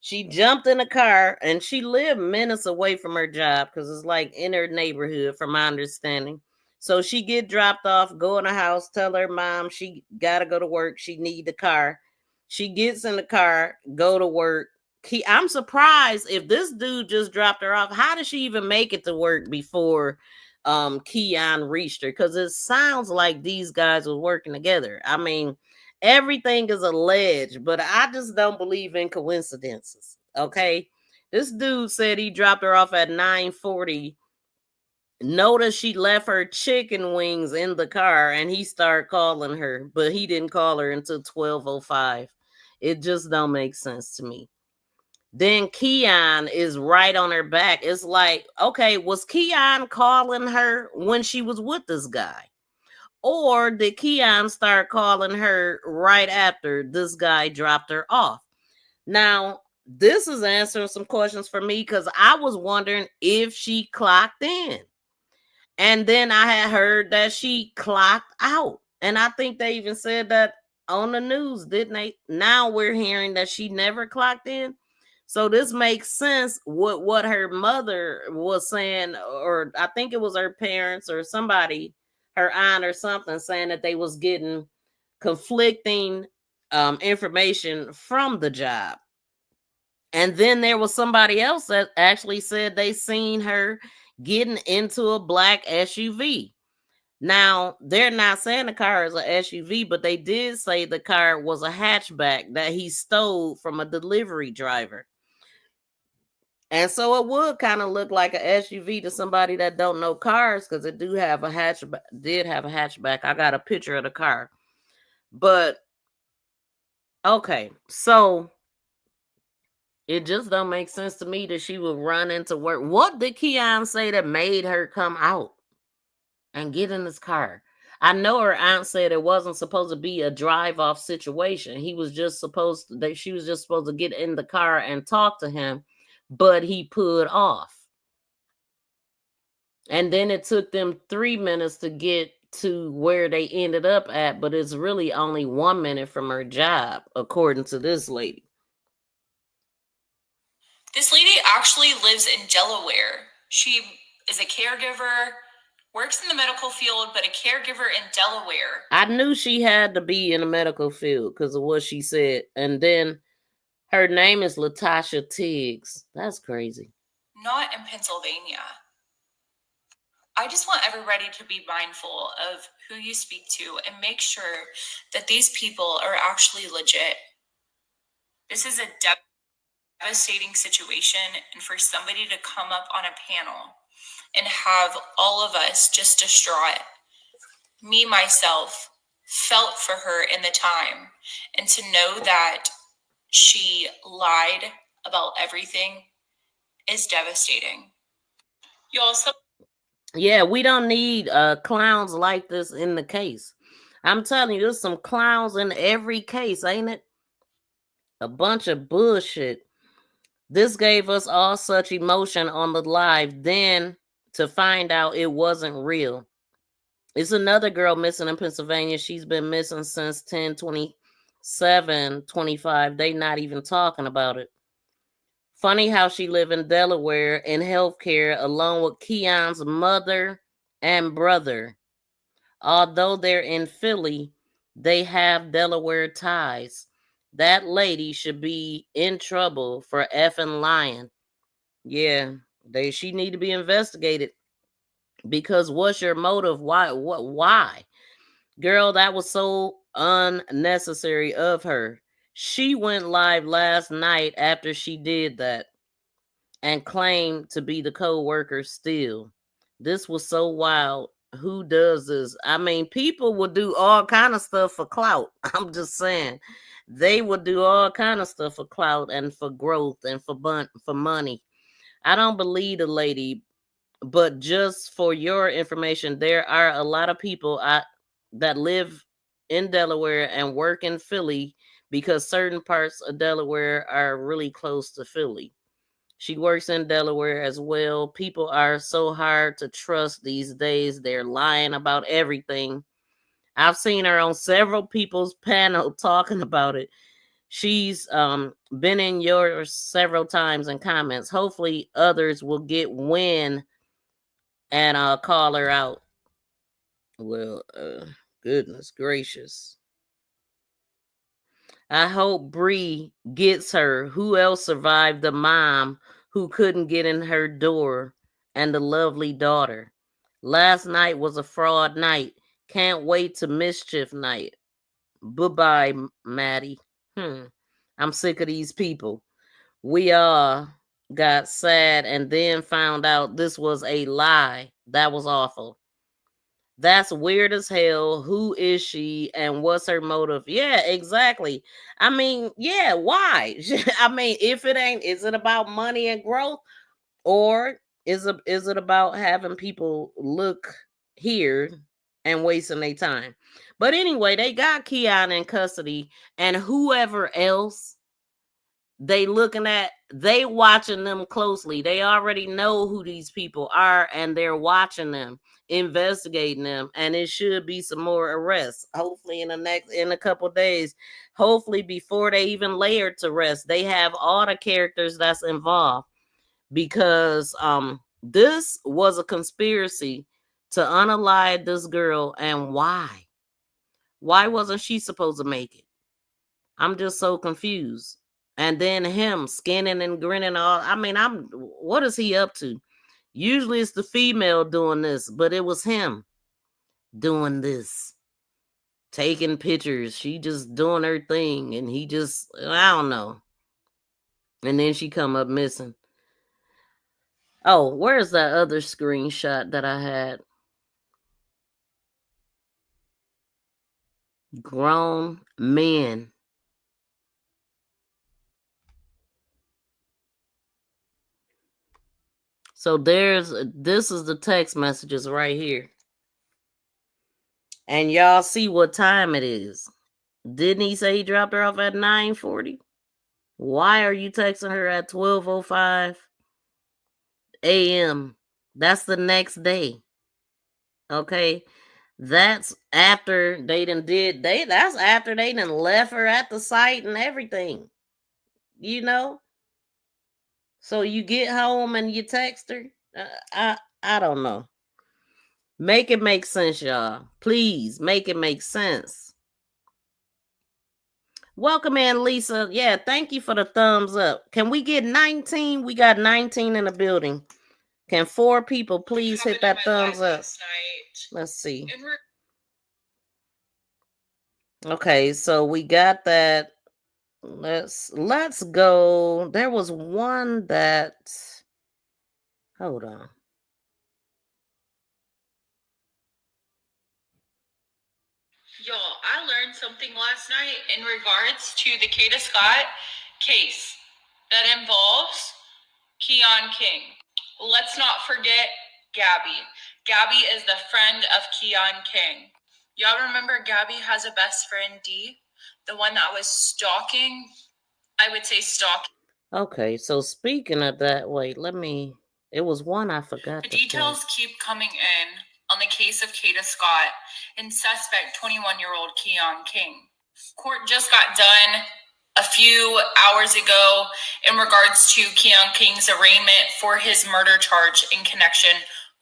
She jumped in a car and she lived minutes away from her job because it's like in her neighborhood, from my understanding. So she get dropped off, go in the house, tell her mom she got to go to work. She need the car. She gets in the car, go to work. I'm surprised if this dude just dropped her off. How did she even make it to work before Keon reached her? Because it sounds like these guys were working together. I mean, everything is alleged, but I just don't believe in coincidences. Okay. This dude said he dropped her off at 9:40. Notice she left her chicken wings in the car and he started calling her, but he didn't call her until 12:05. It just don't make sense to me. Then Keon is right on her back. It's like, okay, was Keon calling her when she was with this guy? Or did Keon start calling her right after this guy dropped her off? Now, this is answering some questions for me because I was wondering if she clocked in. And then I had heard that she clocked out. And I think they even said that on the news, didn't they? Now we're hearing that she never clocked in. So this makes sense with what her mother was saying, or I think it was her parents or somebody, her aunt or something, saying that they was getting conflicting information from the job. And then there was somebody else that actually said they seen her getting into a black SUV. Now, they're not saying the car is an SUV, but they did say the car was a hatchback that he stole from a delivery driver. And so it would kind of look like an SUV to somebody that don't know cars, because it did have a hatchback. I got a picture of the car. But okay, so it just don't make sense to me that she would run into work. What did Keon say that made her come out and get in this car? I know her aunt said it wasn't supposed to be a drive-off situation. She was just supposed to get in the car and talk to him, but he put off. And then it took them 3 minutes to get to where they ended up at, but it's really only 1 minute from her job, according to this lady. This lady actually lives in Delaware. She is a caregiver, works in the medical field, but a caregiver in Delaware. I knew she had to be in the medical field because of what she said. And then her name is Pt.6. That's crazy. Not in Pennsylvania. I just want everybody to be mindful of who you speak to and make sure that these people are actually legit. This is a devastating situation, and for somebody to come up on a panel and have all of us just distraught, me, myself, felt for her in the time, and to know that she lied about everything is devastating. You also... Yeah, we don't need clowns like this in the case. I'm telling you, there's some clowns in every case, ain't it? A bunch of bullshit. This gave us all such emotion on the live, then to find out it wasn't real. It's another girl missing in Pennsylvania. She's been missing since 10/27/25. They not even talking about it. Funny how she live in Delaware in healthcare along with Keon's mother and brother. Although they're in Philly, they have Delaware ties. That lady should be in trouble for effing lying. Yeah, she need to be investigated. Because what's your motive? Why? Why? Girl, that was so unnecessary of her. She went live last night after she did that and claimed to be the co-worker still. This was so wild. Who does this? I mean, people would do all kind of stuff for clout. I'm just saying. They would do all kind of stuff for clout and for growth and for money. I don't believe the lady, but just for your information, there are a lot of people that live in Delaware and work in Philly because certain parts of Delaware are really close to Philly. She works in Delaware as well. People are so hard to trust these days. They're lying about everything. I've seen her on several people's panel talking about it. She's been in yours several times in comments. Hopefully others will get wind and call her out. Well, goodness gracious. I hope Bree gets her. Who else survived the mom who couldn't get in her door and the lovely daughter? Last night was a fraud night. Can't wait to mischief night. Bye-bye, Maddie. I'm sick of these people. We all got sad and then found out this was a lie. That was awful. That's weird as hell. Who is she and what's her motive? Yeah, exactly. I mean, yeah, why? I mean, if it ain't, is it about money and growth, or is it about having people look here and wasting their time? But anyway, they got Keon in custody, and whoever else they watching them closely. They already know who these people are, and they're watching them, investigating them, and it should be some more arrests. Hopefully in a couple days, hopefully before they even lay her to rest, they have all the characters that's involved, because this was a conspiracy to unalive this girl. And why wasn't she supposed to make it? I'm just so confused. And then him skinning and grinning all. I mean, what is he up to? Usually it's the female doing this, but it was him doing this. Taking pictures. She just doing her thing, and he just, I don't know. And then she come up missing. Oh, where's that other screenshot that I had? Grown men. So this is the text messages right here. And y'all see what time it is. Didn't he say he dropped her off at 9:40? Why are you texting her at 12:05 a.m.? That's the next day. Okay. That's after they that's after they done left her at the site and everything. You know? So you get home and you text her. I don't know. Make it make sense, y'all. Please make it make sense. Welcome in, Lisa. Yeah, thank you for the thumbs up. Can we get 19? We got 19 in the building. Can 4 people please hit that thumbs up? Let's see. Okay, so we got that. Let's go. There was one that, hold on. Y'all, I learned something last night in regards to the Kada Scott case that involves Keon King. Let's not forget Gabby. Gabby is the friend of Keon King. Y'all remember Gabby has a best friend, D? The one that was stalking? I would say stalking. Okay, so speaking of that, wait, it was one I forgot. The details keep coming in on the case of Kada Scott and suspect 21-year-old Keon King. Court just got done a few hours ago in regards to Keon King's arraignment for his murder charge in connection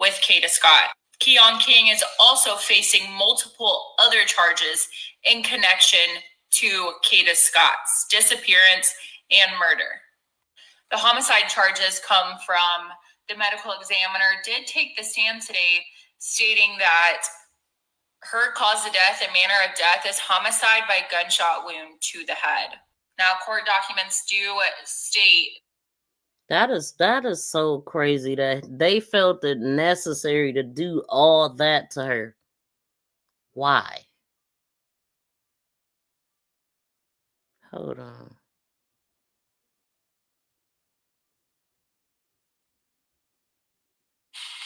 with Kada Scott. Keon King is also facing multiple other charges in connection to Kada Scott's disappearance and murder. The homicide charges come from the medical examiner did take the stand today, stating that Her cause of death and manner of death is homicide by gunshot wound to the head. Now, court documents do state that is so crazy that they felt it necessary to do all that to her. Why? Hold on.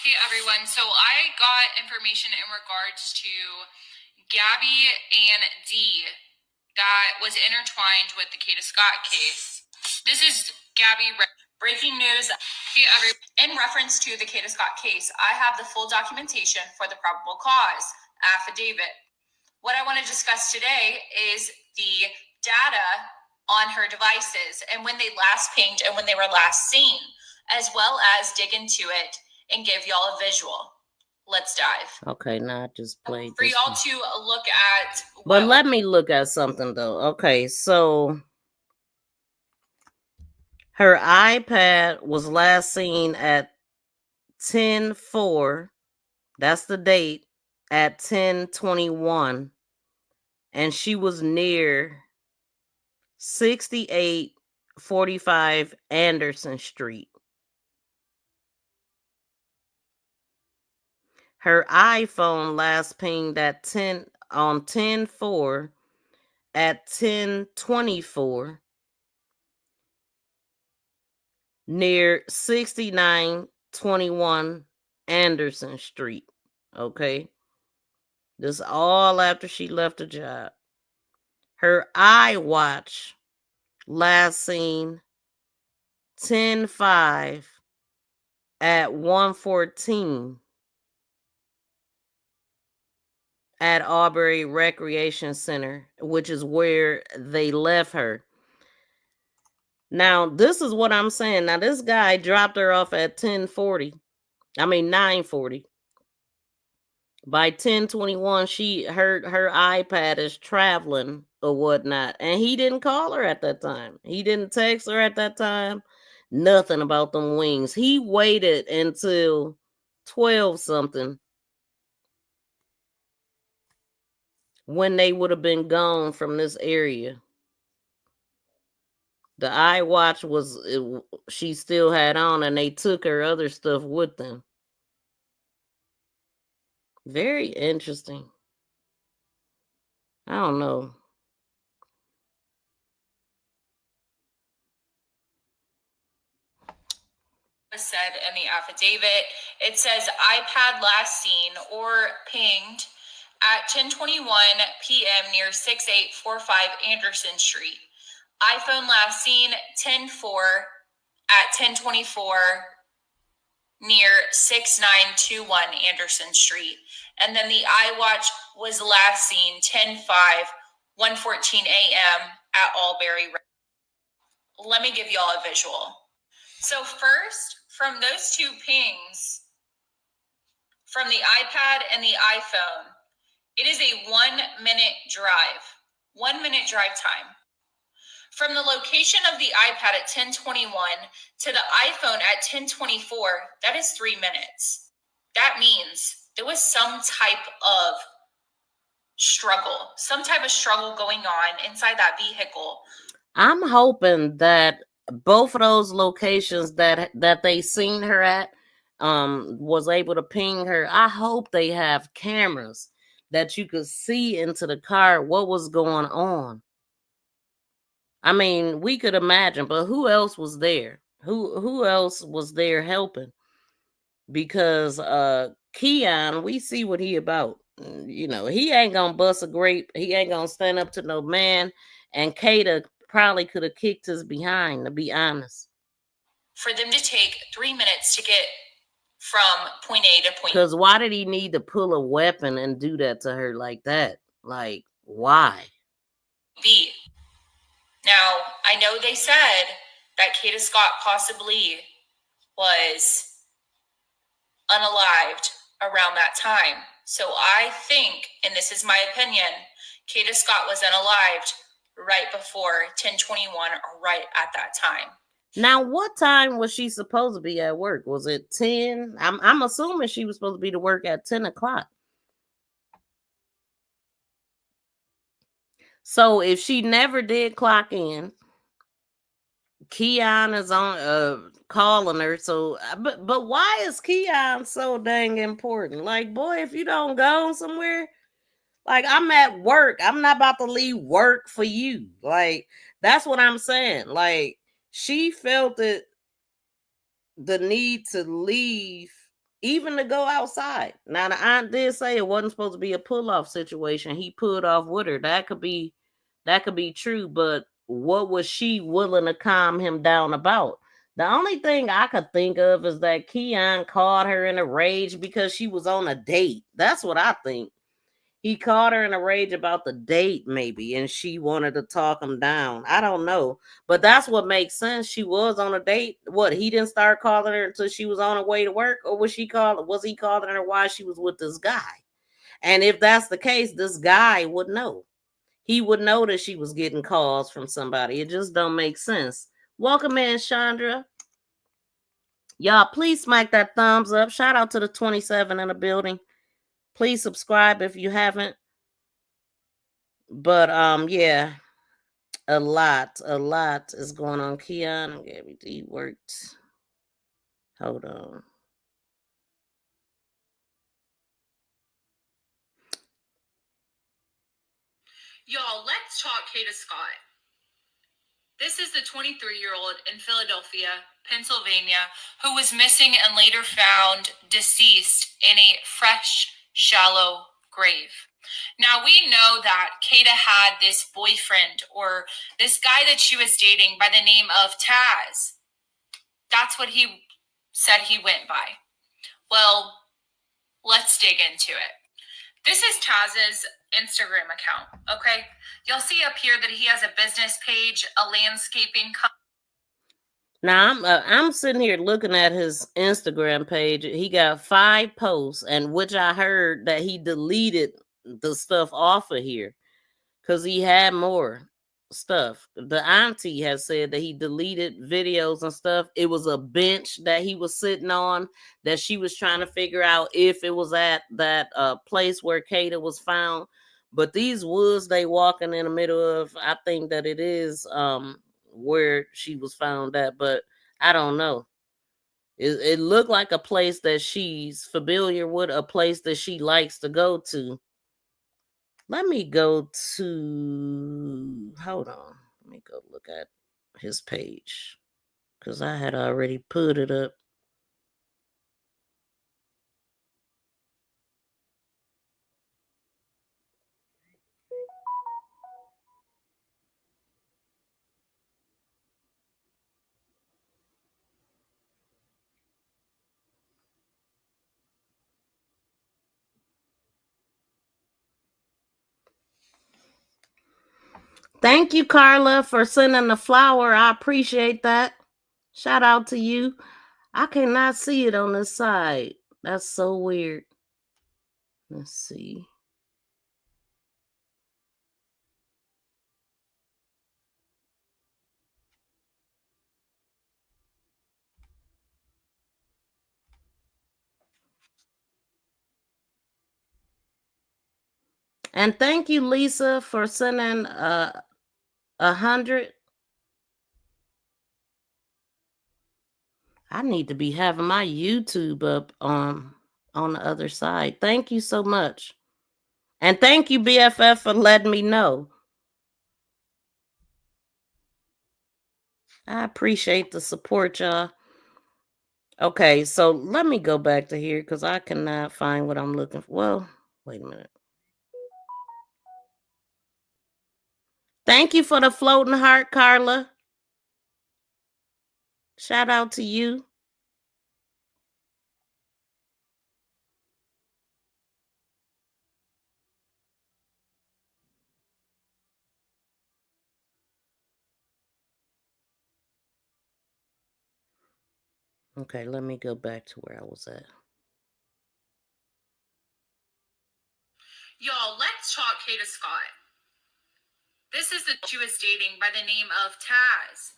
Hey everyone, so I got information in regards to Gabby and Dee that was intertwined with the Kada Scott case. This is Gabby. Breaking news. Hey everyone, in reference to the Kada Scott case, I have the full documentation for the probable cause affidavit. What I want to discuss today is the data on her devices and when they last pinged and when they were last seen, as well as dig into it and give y'all a visual. Let's dive. Okay, now I just played for this y'all one. to look at. But let me look at something though. Okay, so her iPad was last seen at 10:04. That's the date, at 10:21, and she was near 6845 Anderson Street. Her iPhone last pinged at 10/4 at 10:24 near 6921 Anderson Street. Okay. This all after she left the job. Her iWatch last seen 10:05 at 114 at Aubrey Recreation Center, which is where they left her. Now, this is what I'm saying. Now, this guy dropped her off at 9:40. By 10:21, her iPad is traveling or whatnot, and he didn't call her at that time. He didn't text her at that time. Nothing about them wings. He waited until 12 something when they would have been gone from this area. The iWatch she still had on, and they took her other stuff with them. Very interesting. I don't know. Said in the affidavit, it says iPad last seen or pinged at 10:21 p.m. near 6845 Anderson Street. iPhone last seen 10:4 at 10:24 near 6921 Anderson Street. And then the iWatch was last seen 10:5, 1:14 a.m. at Albury. Let me give y'all a visual. So first, from those two pings, from the iPad and the iPhone, it is a 1 minute drive. 1 minute drive time. From the location of the iPad at 10:21 to the iPhone at 10:24, that is 3 minutes. That means there was some type of struggle going on inside that vehicle. I'm hoping that both of those locations that they seen her at was able to ping her. I hope they have cameras that you could see into the car what was going on. I mean, we could imagine, but who else was there? Who else was there helping? Because Keon, we see what he about. You know, he ain't gonna bust a grape. He ain't gonna stand up to no man. And Kada probably could have kicked his behind, to be honest. For them to take 3 minutes to get from point A to point. Because why did he need to pull a weapon and do that to her like that? Like, why? B. Now, I know they said that Kada Scott possibly was unalived around that time. So I think, and this is my opinion, Kada Scott was unalived right before 10:21 or right at that time. Now, what time was she supposed to be at work? Was it 10? I'm assuming she was supposed to be to work at 10 o'clock. So if she never did clock in, Keon is on calling her. So but why is Keon so dang important? Like, boy, if you don't go somewhere, like, I'm at work, I'm not about to leave work for you. Like, that's what I'm saying. Like, she felt it, the need to leave, even to go outside. Now the aunt did say it wasn't supposed to be a pull-off situation. He pulled off with her. That could be true, but what was she willing to calm him down about? The only thing I could think of is that Keon caught her in a rage because she was on a date. That's what I think. He caught her in a rage about the date, maybe, and she wanted to talk him down. I don't know. But that's what makes sense. She was on a date. What, he didn't start calling her until she was on her way to work? Or was he calling her while she was with this guy? And if that's the case, this guy would know. He would know that she was getting calls from somebody. It just don't make sense. Welcome in, Chandra. Y'all, please smack that thumbs up. Shout out to the 27 in the building. Please subscribe if you haven't. But yeah, a lot is going on. Keon and Gabby D worked. Hold on. Y'all, let's talk Kada Scott. This is the 23-year-old in Philadelphia, Pennsylvania, who was missing and later found deceased in a fresh, shallow grave. Now, we know that Kada had this boyfriend, or this guy that she was dating, by the name of Taz. That's what he said he went by. Well, let's dig into it. This is Taz's Instagram account, okay? You'll see up here that he has a business page, a landscaping company. Now I'm sitting here looking at his Instagram page. He got 5 posts, and which I heard that he deleted the stuff off of here because he had more stuff. The auntie has said that he deleted videos and stuff. It was a bench that he was sitting on that she was trying to figure out if it was at that place where Kada was found. But these woods they walking in the middle of, I think that it is where she was found at, but I don't know. It looked like a place that she's familiar with, a place that she likes to go to. Let me go to, hold on. Let me go look at his page because I had already put it up. Thank you, Carla, for sending the flower. I appreciate that. Shout out to you. I cannot see it on this side. That's so weird. Let's see. And thank you, Lisa, for sending 100. I need to be having my YouTube up on the other side. Thank you so much. And thank you, BFF, for letting me know. I appreciate the support, y'all. Okay, so let me go back to here because I cannot find what I'm looking for. Well, wait a minute. Thank you for the floating heart, Carla. Shout out to you. Okay, let me go back to where I was at. Y'all, let's talk Kada Scott. This is the she was dating by the name of Taz.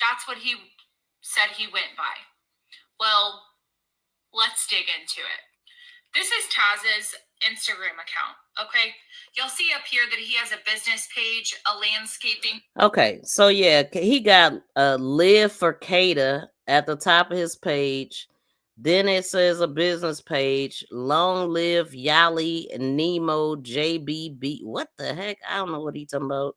That's what he said he went by. Well, let's dig into it. This is Taz's Instagram account. Okay. You'll see up here that he has a business page, a landscaping. Okay, so yeah, he got live for Kada at the top of his page. Then it says a business page, long live Yali and Nemo JBB. What the heck? I don't know what he's talking about.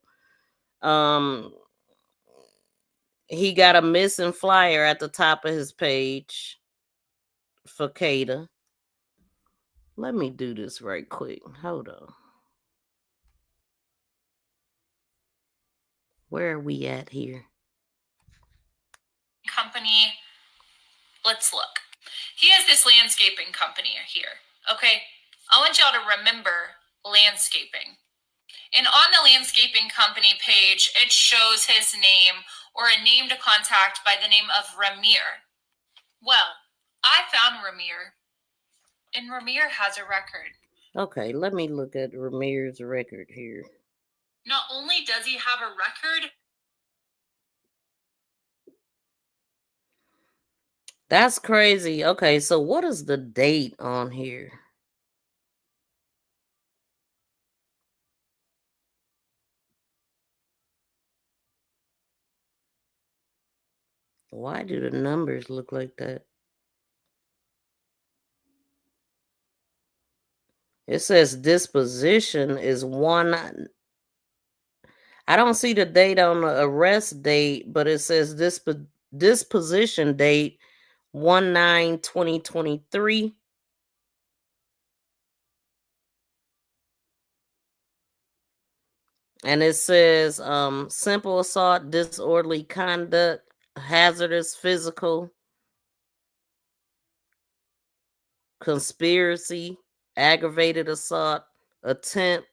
He got a missing flyer at the top of his page for Kada. Let me do this right quick. Hold on. Where are we at here? Company. Let's look. He has this landscaping company here. Okay. I want y'all to remember landscaping. And on the landscaping company page, it shows his name or a name to contact by the name of Ramir. Well, I found Ramir, and Ramir has a record. Okay, let me look at Ramir's record here. Not only does he have a record, that's crazy. Okay, so what is the date on here? Why do the numbers look like that? It says disposition is one. I don't see the date on the arrest date, but it says disposition date 1/9/2023. And it says simple assault, disorderly conduct, hazardous physical, conspiracy, aggravated assault, attempt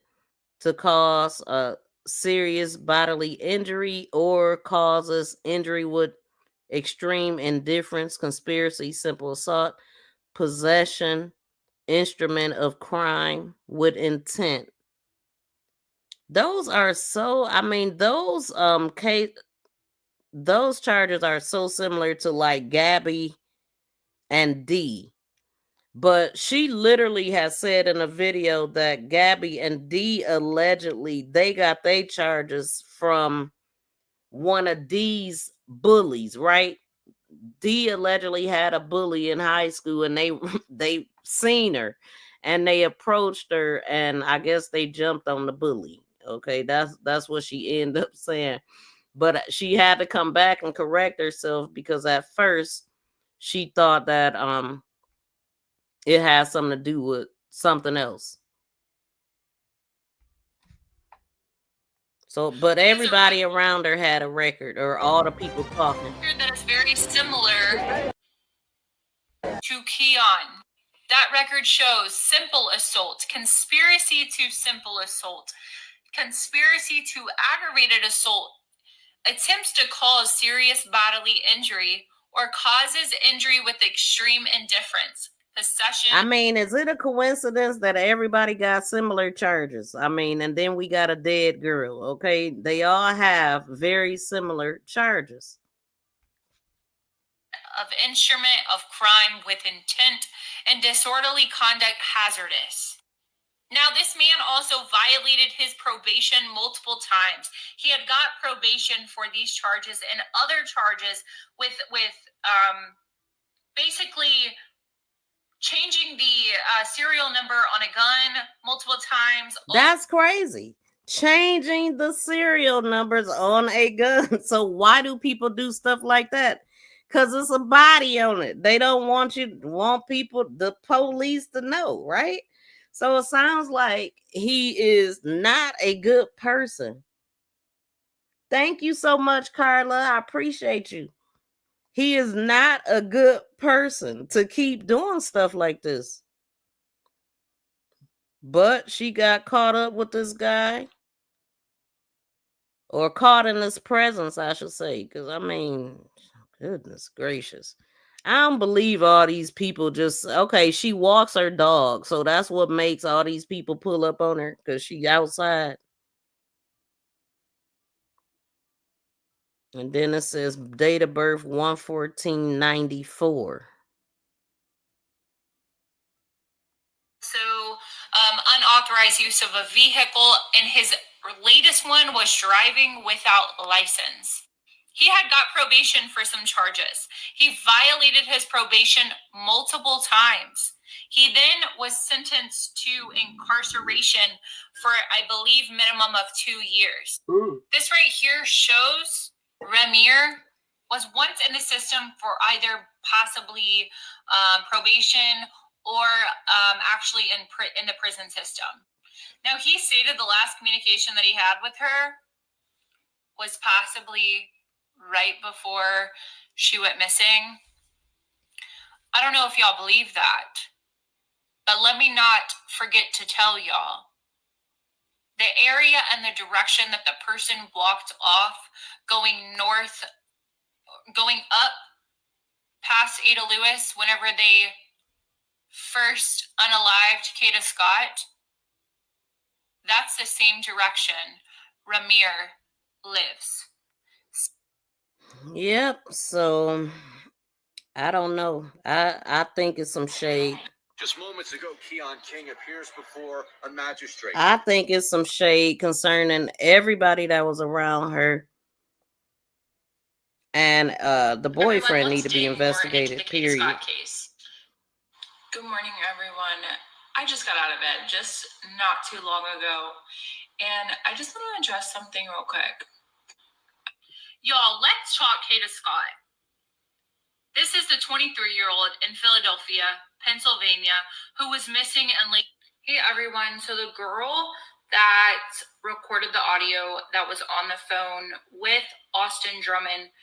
to cause a serious bodily injury or causes injury with extreme indifference, conspiracy, simple assault, possession, instrument of crime with intent. Those are so, I mean, those those charges are so similar to like Gabby and D. But she literally has said in a video that Gabby and D allegedly they got their charges from one of D's bullies, right? D allegedly had a bully in high school and they seen her and they approached her and I guess they jumped on the bully. Okay, that's what she ended up saying. But she had to come back and correct herself because at first she thought that it has something to do with something else. So, but everybody around her had a record, or all the people talking. that is very similar to Keon. That record shows simple assault, conspiracy to simple assault, conspiracy to aggravated assault, attempts to cause serious bodily injury, or causes injury with extreme indifference. Possession. I mean, is it a coincidence that everybody got similar charges? I mean, and then we got a dead girl, okay? They all have very similar charges. Of instrument of crime with intent and disorderly conduct hazardous. Now, this man also violated his probation multiple times. He had got probation for these charges and other charges with basically changing the serial number on a gun multiple times. That's crazy. Changing the serial numbers on a gun. So why do people do stuff like that? Because it's a body on it. They don't want the police to know, right? So it sounds like he is not a good person. Thank you so much, Carla. I appreciate you. He is not a good person to keep doing stuff like this. But she got caught up with this guy. Or caught in his presence, I should say. Because, I mean, goodness gracious. I don't believe all these people just, okay, she walks her dog. So that's what makes all these people pull up on her because she outside. And then it says date of birth 1/14/94. unauthorized use of a vehicle, and his latest one was driving without license. He had got probation for some charges. He violated his probation multiple times. He then was sentenced to incarceration for, I believe, minimum of 2 years. Ooh. This right here shows Ramir was once in the system for either possibly probation or actually in the prison system. Now, he stated the last communication that he had with her was possibly right before she went missing. I don't know if y'all believe that, but let me not forget to tell y'all. The area and the direction that the person walked off, going north, going up past Ada Lewis, whenever they first unalived Kada Scott, that's the same direction Ramir lives. Yep. So I don't know. I think it's some shade. Just moments ago, Keon King appears before a magistrate. I think it's some shade concerning everybody that was around her. And the boyfriend need to be investigated, period. Good morning, everyone. I just got out of bed just not too long ago, and I just want to address something real quick. Y'all, let's talk Kada Scott. This is the 23-year-old in Philadelphia, Pennsylvania, who was missing and late. Hey, everyone. So the girl that recorded the audio that was on the phone with Austin Drummond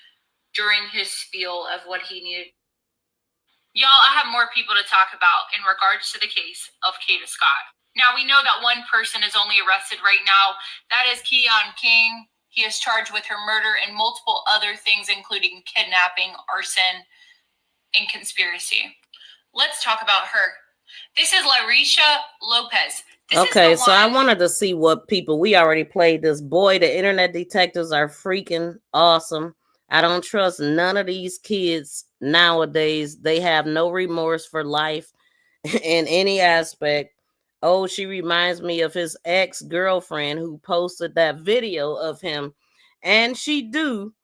during his spiel of what he needed. Y'all, I have more people to talk about in regards to the case of Kada Scott. Now, we know that one person is only arrested right now. That is Keon King. He is charged with her murder and multiple other things, including kidnapping, arson, and conspiracy. Let's talk about her. This is Larisha Lopez. Okay, so I wanted to see what people, we already played this. Boy, the internet detectives are freaking awesome. I don't trust none of these kids nowadays. They have no remorse for life in any aspect. Oh, she reminds me of his ex-girlfriend who posted that video of him. And she do.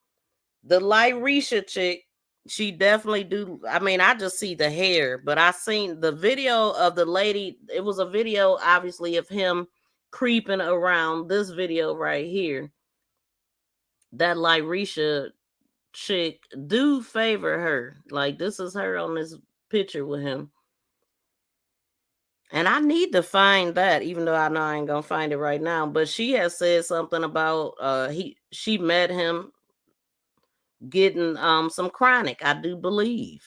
The Lyrisha chick, she definitely do. I mean, I just see the hair, but I seen the video of the lady. It was a video, obviously, of him creeping around. This video right here. That Lyrisha chick do favor her. Like, this is her on this picture with him. And I need to find that, even though I know I ain't gonna find it right now. But she has said something about she met him getting some chronic, I do believe.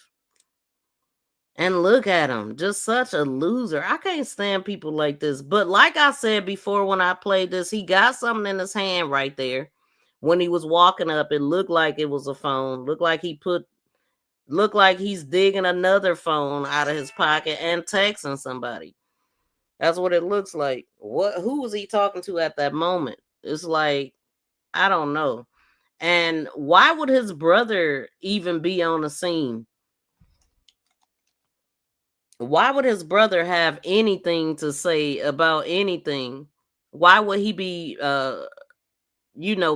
And look at him, just such a loser. I can't stand people like this. But like I said before when I played this, he got something in his hand right there. When he was walking up, it looked like it was a phone. Looked like he's digging another phone out of his pocket and texting somebody. That's what it looks like. Who was he talking to at that moment? It's like, I don't know. And why would his brother even be on the scene? Why would his brother have anything to say about anything? Why would he be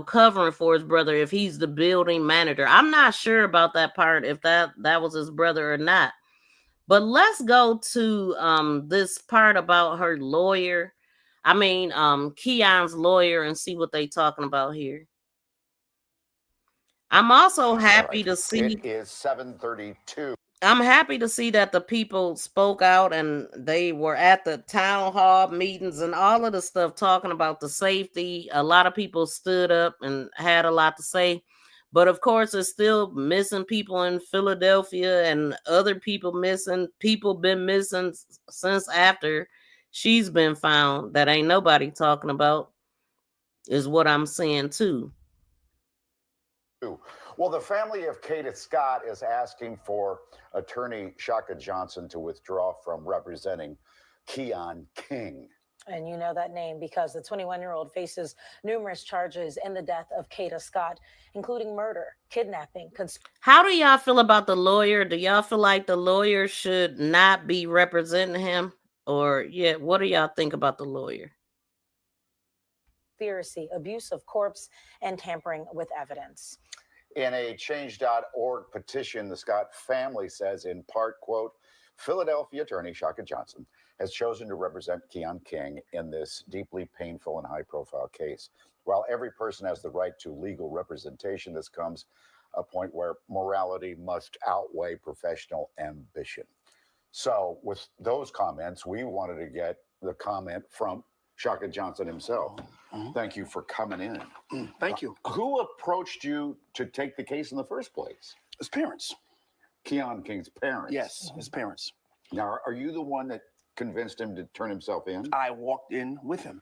covering for his brother if he's the building manager? I'm not sure about that part, if that was his brother or not. But let's go to this part about her lawyer. I mean, Keon's lawyer, and see what they talking about here. I'm also happy to see it is 7:32. I'm happy to see that the people spoke out and they were at the town hall meetings and all of the stuff talking about the safety. A lot of people stood up and had a lot to say. But of course, there's still missing people in Philadelphia and other people missing. People been missing since after she's been found that ain't nobody talking about, is what I'm saying too. Well, the family of Kada Scott is asking for attorney Shaka Johnson to withdraw from representing Keon King. And you know that name because the 21-year-old faces numerous charges in the death of Kada Scott, including murder, kidnapping. How do y'all feel about the lawyer? Do y'all feel like the lawyer should not be representing him? Or what do y'all think about the lawyer? Conspiracy, abuse of corpse, and tampering with evidence. In a change.org petition, the Scott family says, in part, quote, Philadelphia attorney Shaka Johnson has chosen to represent Keon King in this deeply painful and high-profile case. While every person has the right to legal representation, this comes a point where morality must outweigh professional ambition. So with those comments, we wanted to get the comment from Shaka Johnson himself. Thank you for coming in. Thank you. Who approached you to take the case in the first place? His parents. Keon King's parents? Yes, his parents. Now, are you the one that convinced him to turn himself in? I walked in with him.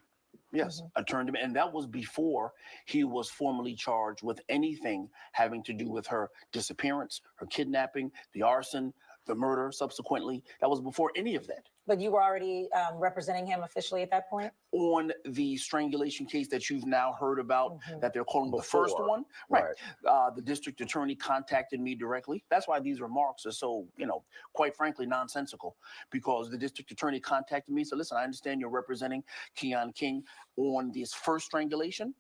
Yes, I turned him in. And that was before he was formally charged with anything having to do with her disappearance, her kidnapping, the arson, the murder subsequently. That was before any of that. But you were already representing him officially at that point? On the strangulation case that you've now heard about, that they're calling the first one. Right. The district attorney contacted me directly. That's why these remarks are so, quite frankly, nonsensical, because the district attorney contacted me. So listen, I understand you're representing Keon King on this first strangulation.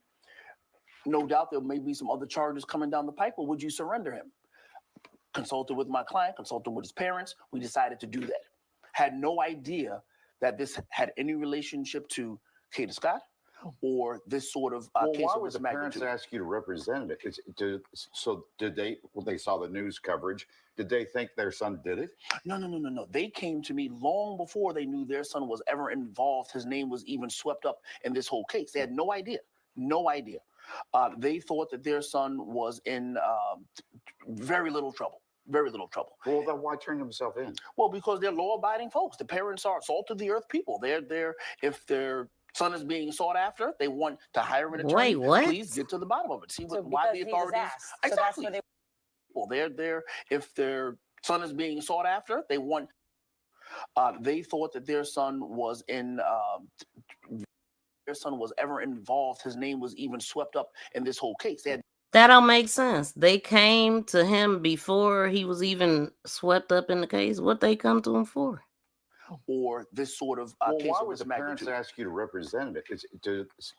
No doubt there may be some other charges coming down the pipe, but would you surrender him? Consulted with my client, consulted with his parents. We decided to do that. Had no idea that this had any relationship to Kada Scott or this sort of case why of would this the parents magnitude. ask you to represent it? So did they, when they saw the news coverage, did they think their son did it? No. They came to me long before they knew their son was ever involved. His name was even swept up in this whole case. They had no idea. No idea. They thought that their son was in very little trouble. Very little trouble. Well, then why turn himself in? Well, because they're law-abiding folks. The parents are salt of the earth people. They're there. If their son is being sought after, they want to hire an attorney. Wait, what? Please get to the bottom of it. See why the because he was authorities. asked. So Exactly. that's where Well, they're there. If their son is being sought after, they want. They thought that their son was in. Their son was ever involved. His name was even swept up in this whole case. They had. That don't make sense. They came to him before he was even swept up in the case. What they come to him for? Or this sort of case why of would this the parents magnitude. ask you to represent it?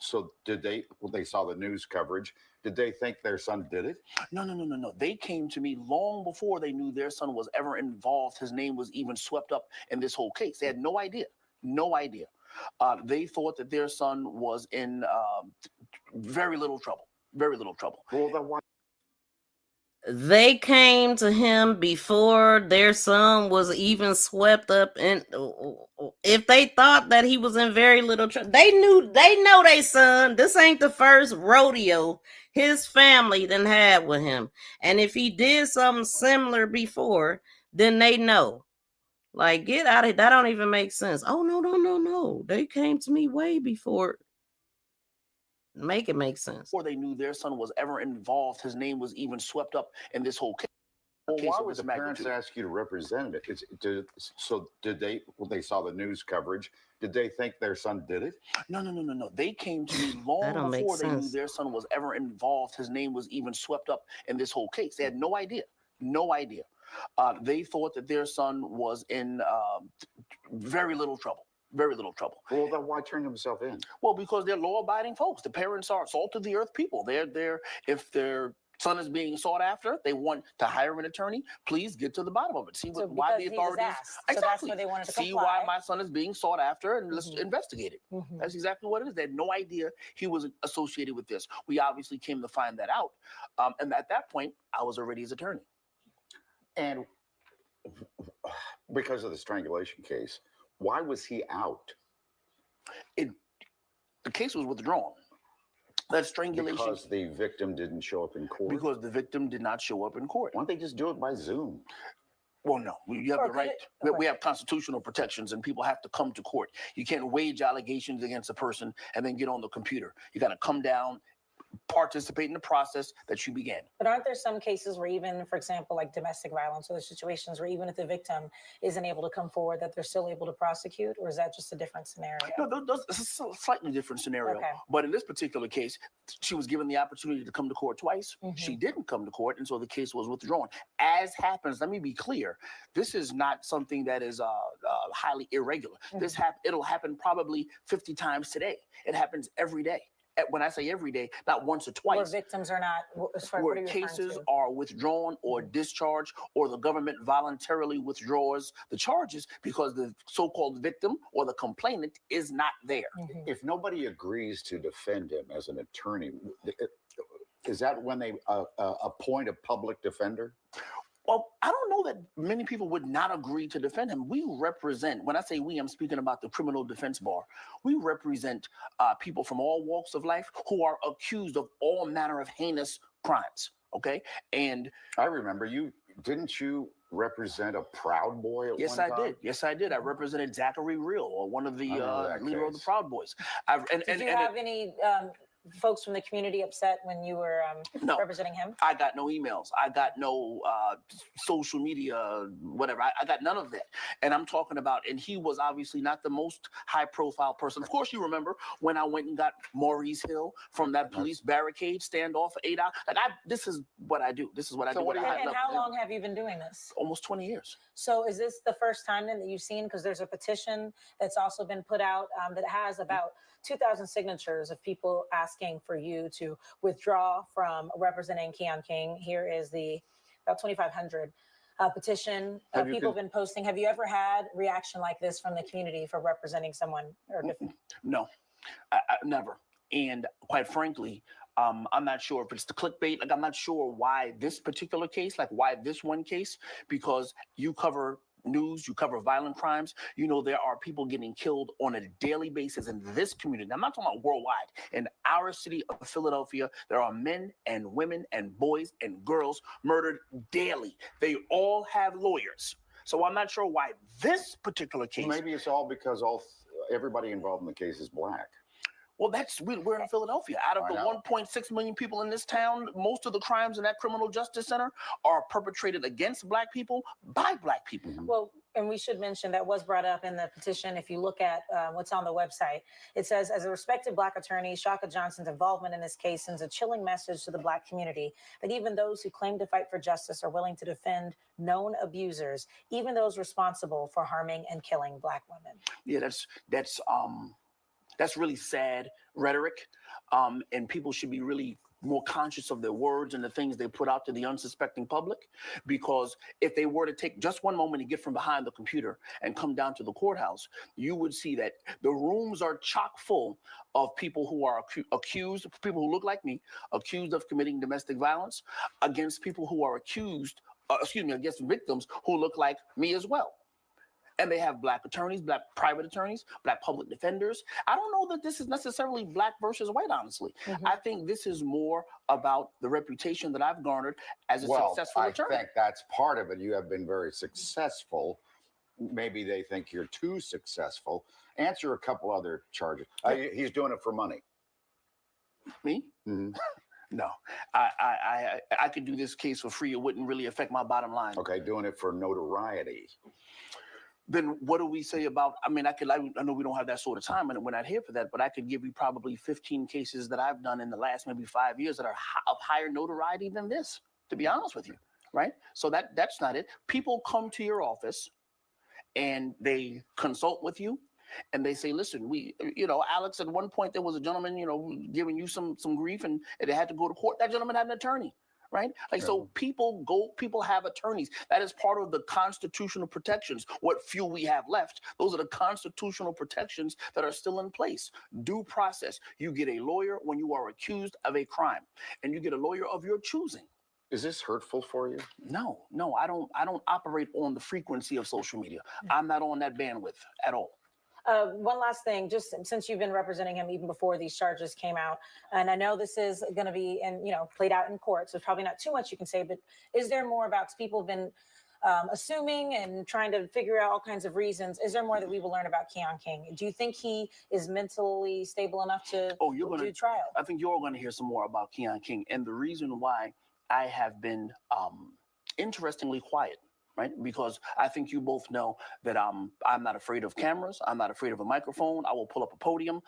So did they, when they saw the news coverage, did they think their son did it? No. They came to me long before they knew their son was ever involved. His name was even swept up in this whole case. They had no idea. No idea. They thought that their son was in very little trouble. Very little trouble. Well, then why? They came to him before their son was even swept up in. If they thought that he was in very little trouble, they know their son. This ain't the first rodeo his family done had with him. And if he did something similar before, then they know. Like, get out of here. That don't even make sense. Oh, no. They came to me way before. Make it make sense. Before they knew their son was ever involved, his name was even swept up in this whole case. Well, why would the parents ask you to represent it? So did they, when they saw the news coverage, did they think their son did it? No. They came to me long before they knew their son was ever involved. His name was even swept up in this whole case. They had no idea. No idea. They thought that their son was in very little trouble. Very little trouble. Well, then why turn himself in? Well, because they're law-abiding folks. The parents are salt of the earth people. They're there. If their son is being sought after, they want to hire an attorney. Please get to the bottom of it. See why the authorities. So that's where they wanted to see comply. why my son is being sought after, and let's investigate it. That's exactly what it is. They had no idea he was associated with this. We obviously came to find that out, and at that point, I was already his attorney. And because of the strangulation case, why was he out? The case was withdrawn. That strangulation. Because the victim didn't show up in court. Because the victim did not show up in court. Why don't they just do it by Zoom? Well, no. You have the right. We have constitutional protections, and people have to come to court. You can't wage allegations against a person and then get on the computer. You got to come down participate in the process that you began. But aren't there some cases where even, for example, like domestic violence or other situations where even if the victim isn't able to come forward, that they're still able to prosecute? Or is that just a different scenario? No, it's a slightly different scenario. Okay. But in this particular case, she was given the opportunity to come to court twice. She didn't come to court, and so the case was withdrawn. As happens, let me be clear, this is not something that is highly irregular. It'll happen probably 50 times today. It happens every day. When I say every day, not once or twice. Where victims are not, sorry, where what are you referring cases to? are withdrawn or discharged, or the government voluntarily withdraws the charges because the so-called victim or the complainant is not there. If nobody agrees to defend him as an attorney, is that when they appoint a public defender? Well, I don't know that many people would not agree to defend him. We represent, when I say we, I'm speaking about the criminal defense bar. We represent people from all walks of life who are accused of all manner of heinous crimes, okay? And I remember didn't you represent a Proud Boy at yes, one time? I did. Yes, I did. I represented Zachary Real, or one of the leader of the Proud Boys. Did you have any folks from the community upset when you were representing him? I got no emails. I got no social media, whatever. I got none of that. And I'm talking about, and he was obviously not the most high profile person. Of course, you remember when I went and got Maurice Hill from that police barricade standoff for 8 hours. Like, this is what I do. This is what I do. And how long have you been doing this? Almost 20 years. So is this the first time then that you've seen? Because there's a petition that's also been put out that has about 2,000 signatures of people asking for you to withdraw from representing Keon King. Here is the about 2,500 petition. People have been posting. Have you ever had reaction like this from the community for representing someone? Or No, I never. And quite frankly, I'm not sure if it's the clickbait. Like, I'm not sure why this particular case, like why this one case, because you cover news, you cover violent crimes. You know, there are people getting killed on a daily basis in this community. I'm not talking about worldwide. In our city of Philadelphia, there are men and women and boys and girls murdered daily. They all have lawyers. So I'm not sure why this particular case. Maybe it's all because everybody involved in the case is black. Well, we're in Philadelphia. Out of the 1.6 million people in this town, most of the crimes in that criminal justice center are perpetrated against black people by black people. Well, and we should mention that was brought up in the petition. If you look at what's on the website, it says, as a respected black attorney, Shaka Johnson's involvement in this case sends a chilling message to the black community that even those who claim to fight for justice are willing to defend known abusers, even those responsible for harming and killing black women. Yeah, that's really sad rhetoric, and people should be really more conscious of their words and the things they put out to the unsuspecting public, because if they were to take just one moment to get from behind the computer and come down to the courthouse, you would see that the rooms are chock full of people who are accused, people who look like me, accused of committing domestic violence, against people who are against victims who look like me as well. And they have black attorneys, black private attorneys, black public defenders. I don't know that this is necessarily black versus white, honestly. I think this is more about the reputation that I've garnered as a successful attorney. I think that's part of it. You have been very successful. Maybe they think you're too successful. Answer a couple other charges. He's doing it for money. Me? No, I could do this case for free. It wouldn't really affect my bottom line. Okay, doing it for notoriety. Then what do we say about, I know we don't have that sort of time and we're not here for that, but I could give you probably 15 cases that I've done in the last maybe 5 years that are of higher notoriety than this, to be honest with you, right? So that's not it. People come to your office and they consult with you and they say, listen, Alex, at one point there was a gentleman, giving you some grief and they had to go to court. That gentleman had an attorney. Right? So people have attorneys. That is part of the constitutional protections. What few we have left, those are the constitutional protections that are still in place. Due process. You get a lawyer when you are accused of a crime, and you get a lawyer of your choosing. Is this hurtful for you? No, I don't operate on the frequency of social media. I'm not on that bandwidth at all. One last thing, just since you've been representing him even before these charges came out, and I know this is going to be played out in court, so there's probably not too much you can say, but is there more about, people have been assuming and trying to figure out all kinds of reasons. Is there more that we will learn about Keon King? Do you think he is mentally stable enough to do trial? I think you're going to hear some more about Keon King. And the reason why I have been interestingly quiet, right? Because I think you both know that I'm not afraid of cameras. I'm not afraid of a microphone. I will pull up a podium.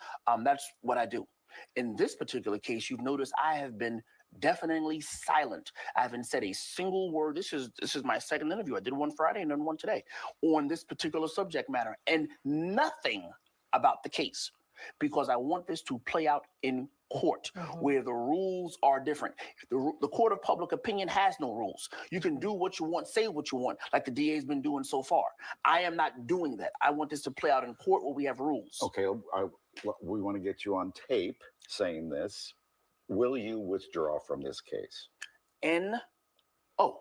That's what I do. In this particular case, you've noticed I have been deafeningly silent. I haven't said a single word. This is my second interview. I did one Friday and then one today on this particular subject matter, and nothing about the case, because I want this to play out in court where the rules are different. The court of public opinion has no rules. You can do what you want, say what you want, like the DA's been doing so far. I am not doing that. I want this to play out in court where we have rules. Okay, we want to get you on tape saying this. Will you withdraw from this case? N-O.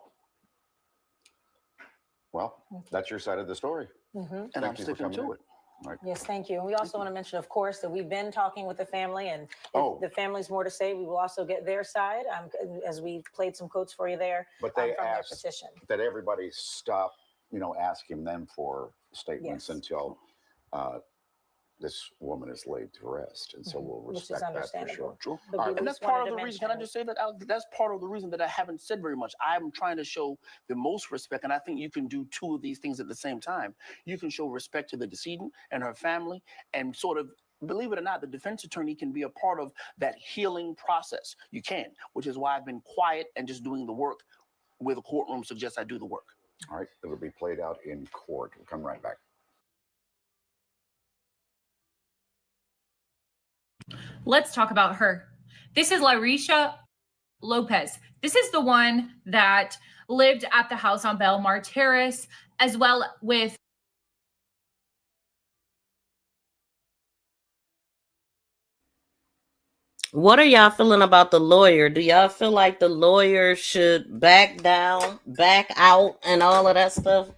Well, that's your side of the story. And I'm sticking to it. Right. Yes, thank you. And we also want to mention, of course, that we've been talking with the family, and if the family's more to say, we will also get their side, as we played some quotes for you there. But they from asked their petition that everybody stop, asking them for statements until this woman is laid to rest, and so we'll respect that for sure. True. And that's part of the reason. Can I just say that, Alex? That's part of the reason that I haven't said very much. I'm trying to show the most respect, and I think you can do two of these things at the same time. You can show respect to the decedent and her family, and sort of, believe it or not, the defense attorney can be a part of that healing process. You can, which is why I've been quiet and just doing the work where the courtroom suggests I do the work. All right, it'll be played out in court. We'll come right back. Let's talk about her. This is Larisha Lopez. This is the one that lived at the house on Belmar Terrace, as well with What are y'all feeling about the lawyer? Do y'all feel like the lawyer should back down, back out, and all of that stuff?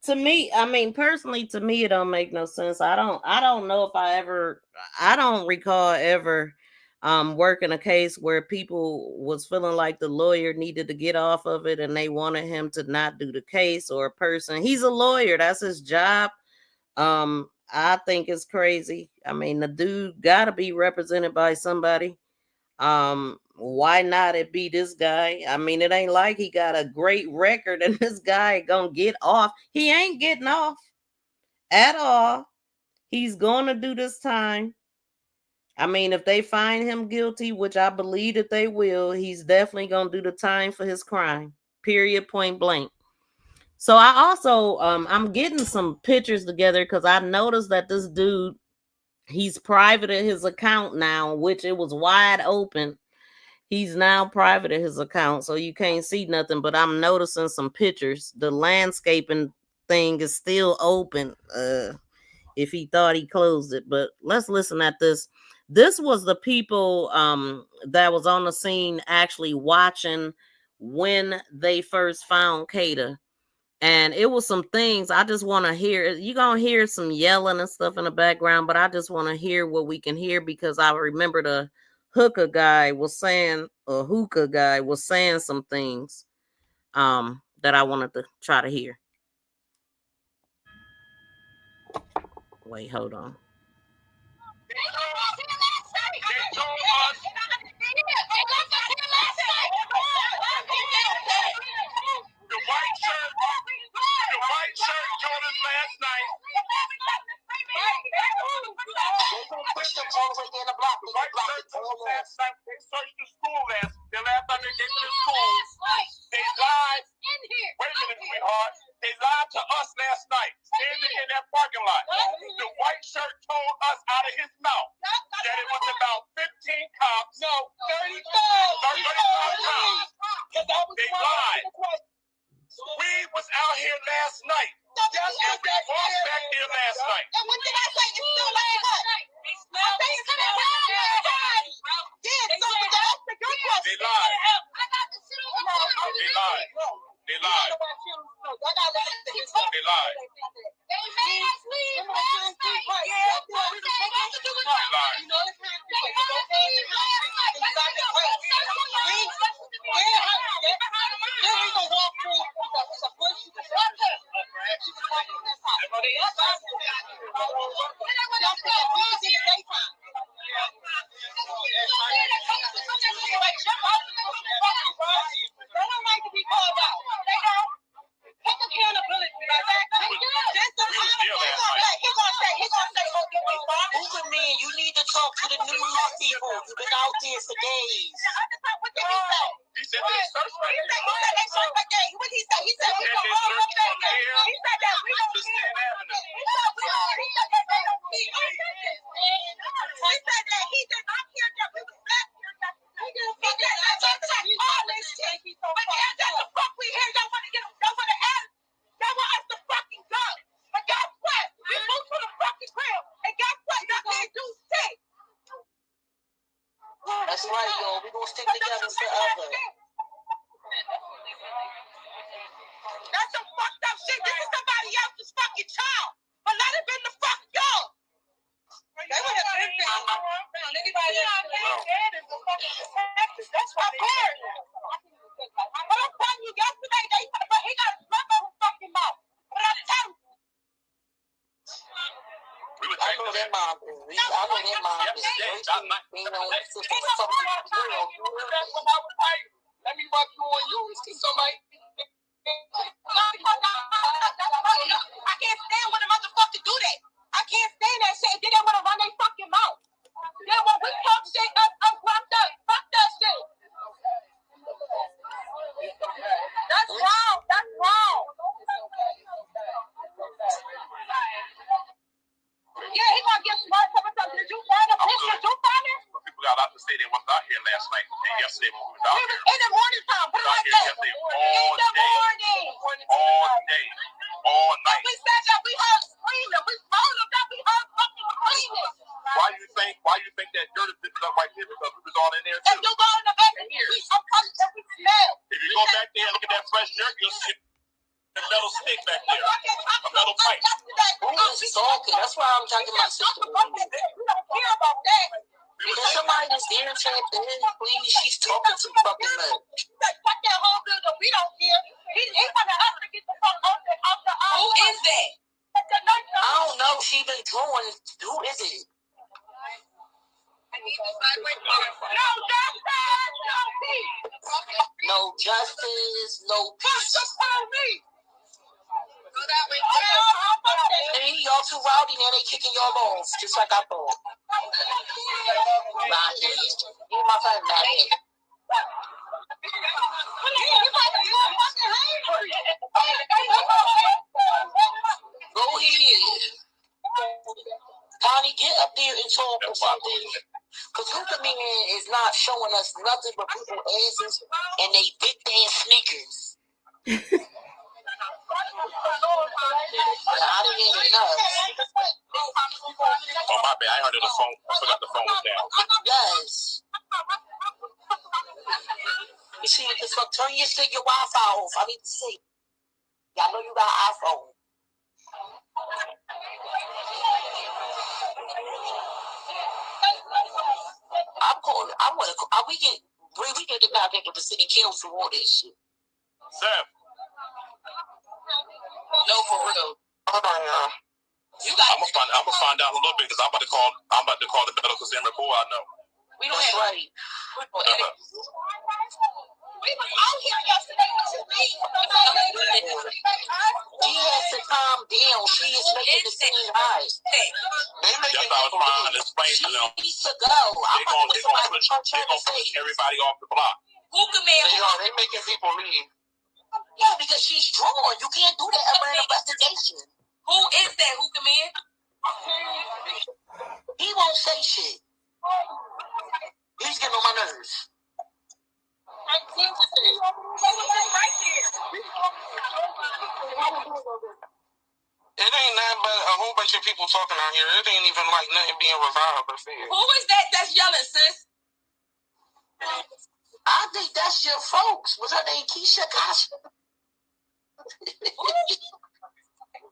To me, personally, to me, it don't make no sense. I don't know if I don't recall ever working a case where people was feeling like the lawyer needed to get off of it and they wanted him to not do the case, or a person. He's a lawyer. That's his job. I think it's crazy. The dude gotta be represented by somebody. Why not it be this guy? It ain't like he got a great record and this guy gonna get off. He ain't getting off at all. He's gonna do this time. If they find him guilty, which I believe that they will, he's definitely gonna do the time for his crime. Period, point blank. So I also I'm getting some pictures together because I noticed that this dude, he's privated his account now, which it was wide open. He's now private in his account, so you can't see nothing, but I'm noticing some pictures. The landscaping thing is still open, if he thought he closed it. But let's listen at this. This was the people that was on the scene actually watching when they first found Kada. And it was some things I just want to hear. You're going to hear some yelling and stuff in the background, but I just want to hear what we can hear, because I remember the hookah guy was saying some things that I wanted to try to hear. Wait, hold on. The white shirt told us last night. Push them all the way in the block. The white shirt told us last night. They searched the school the last time they came to the school. They lied. Wait a minute, sweetheart. They lied to us last night, standing in that parking lot. The white shirt told us out of his mouth that it was about 15 cops. No, 35 cops. They lied. We was out here last night. And we walked back there last night. And what did I say? It's still last night. They lied. They lied. They lied. They lied. They made us leave last night. the news people. You've been out there for days. What did he say? He said they search right there. He said they search right there. What did he say? He said we can all up that there. He said that we don't care. He said that they don't need us. He said that he did not care that we was black here. He did not check all this shit. But that's the fuck we here. Y'all want to get, y'all want to ask, y'all want us to fucking go. But guess what? We moved to the fucking crib. And guess what? Y'all can't do shit. That's right, yo. We're gonna stick together forever. That's some fucked up shit. This is somebody else's fucking child. But let it been the fuck y'all. They would have been anybody else dead is the fucking detectives. That's what of course. But I'm telling you, yesterday but he got a slap on his fucking mouth. But I'm telling you. I know that mom is. I know that mom is. Let me rub you on you. It's somebody. I can't stand when a motherfucker do that. I can't stand that shit. They don't want to run their fucking mouth. Then when we talk shit, I'm fucked up. Fuck that shit. That's wrong. That's wrong. Yeah, he gonna get smart. Did you find a bitch? Did you find her? People got out to say they wasn't out here last night and yesterday when we was out here. In the morning time. Put it like that. Yesterday all day. All day. All night. We said that we heard screaming. We told them that we heard fucking screaming. Why you think that dirt is picking up right here? Because we was all in there too. If you go in the back and I'm telling you that we smell. If you go back there and look at that fresh dirt, you'll see a metal stick back there. A metal pipe. Who is talking? That's why I'm talking about sister. We don't care about that. Because somebody is there tapped in, please. She's talking too fucking much. Fuck that whole building. We don't care. He wanted us to get the fuck out the Who is that? I don't know. She been drawing. Who is it? No justice, no peace. Hey, y'all too rowdy now. They kicking y'all off, just like I thought. Nah, you my friend, Maddie. Go ahead. Connie, get up there and talk or something. Because Luca Man is not showing us nothing but people's asses and they big ass sneakers. I didn't hear enough. Oh, my bad. I heard the phone. I forgot the phone was down. Yes. You see, what the fuck? Turn your Wi-Fi off. I need to see. Y'all know you got an iPhone. I'm calling. I want to. We can get back into the city council all this shit. Sam. No, for real. I'm gonna find out a little bit because I'm about to call the medical examiner before I know. We don't have right. We was out here yesterday. What you mean? She has to calm down. She is making the scene high. That's what I was trying to explain to them. She needs to go. I'm going to push everybody off the block. They making people leave. Yeah, because she's drawn. You can't do that ever in an investigation. Who is that? Who come in? He won't say shit. He's getting on my nerves. It ain't nothing but a whole bunch of people talking out here. It ain't even like nothing being revived or fed. Who is that that's yelling, sis? I think that's your folks. Was her name Keisha Kasha?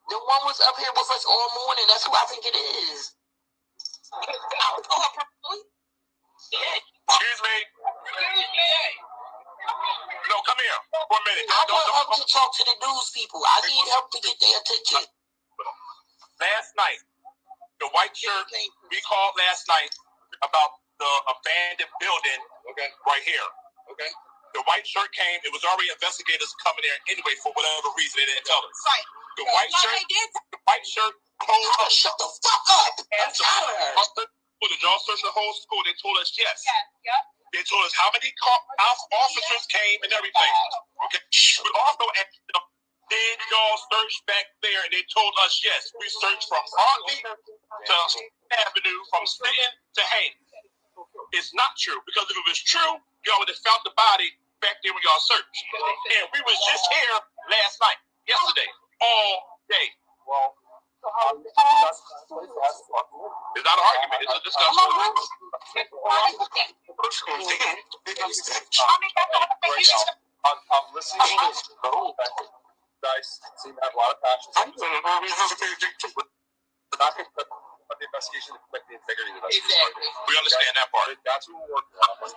The one was up here with us all morning. That's who I think it is. Excuse me. No, come here for a minute. I want help to talk to the news people. I need help to get their attention. Last night, the white shirt, we called last night about the abandoned building right here. Okay. The white shirt came. It was already investigators coming there anyway for whatever reason. They didn't tell us. Right. The white shirt closed up. Shut the fuck up. Did y'all search the whole school? They told us yes. Yep. They told us how many officers came and everything. Okay. We also asked them, did y'all search back there? And they told us yes. We searched from Hartley to Avenue, from Stanton to Haynes. It's not true, because if it was true, y'all would have found the body back there when y'all searched. And we was just here last night, yesterday, all day. Well, it's not an argument, it's a discussion. I'm listening to this. You guys seem to have a lot of passion. But the investigation to protect the integrity of the investigation. We understand that part. That's what we're working on. But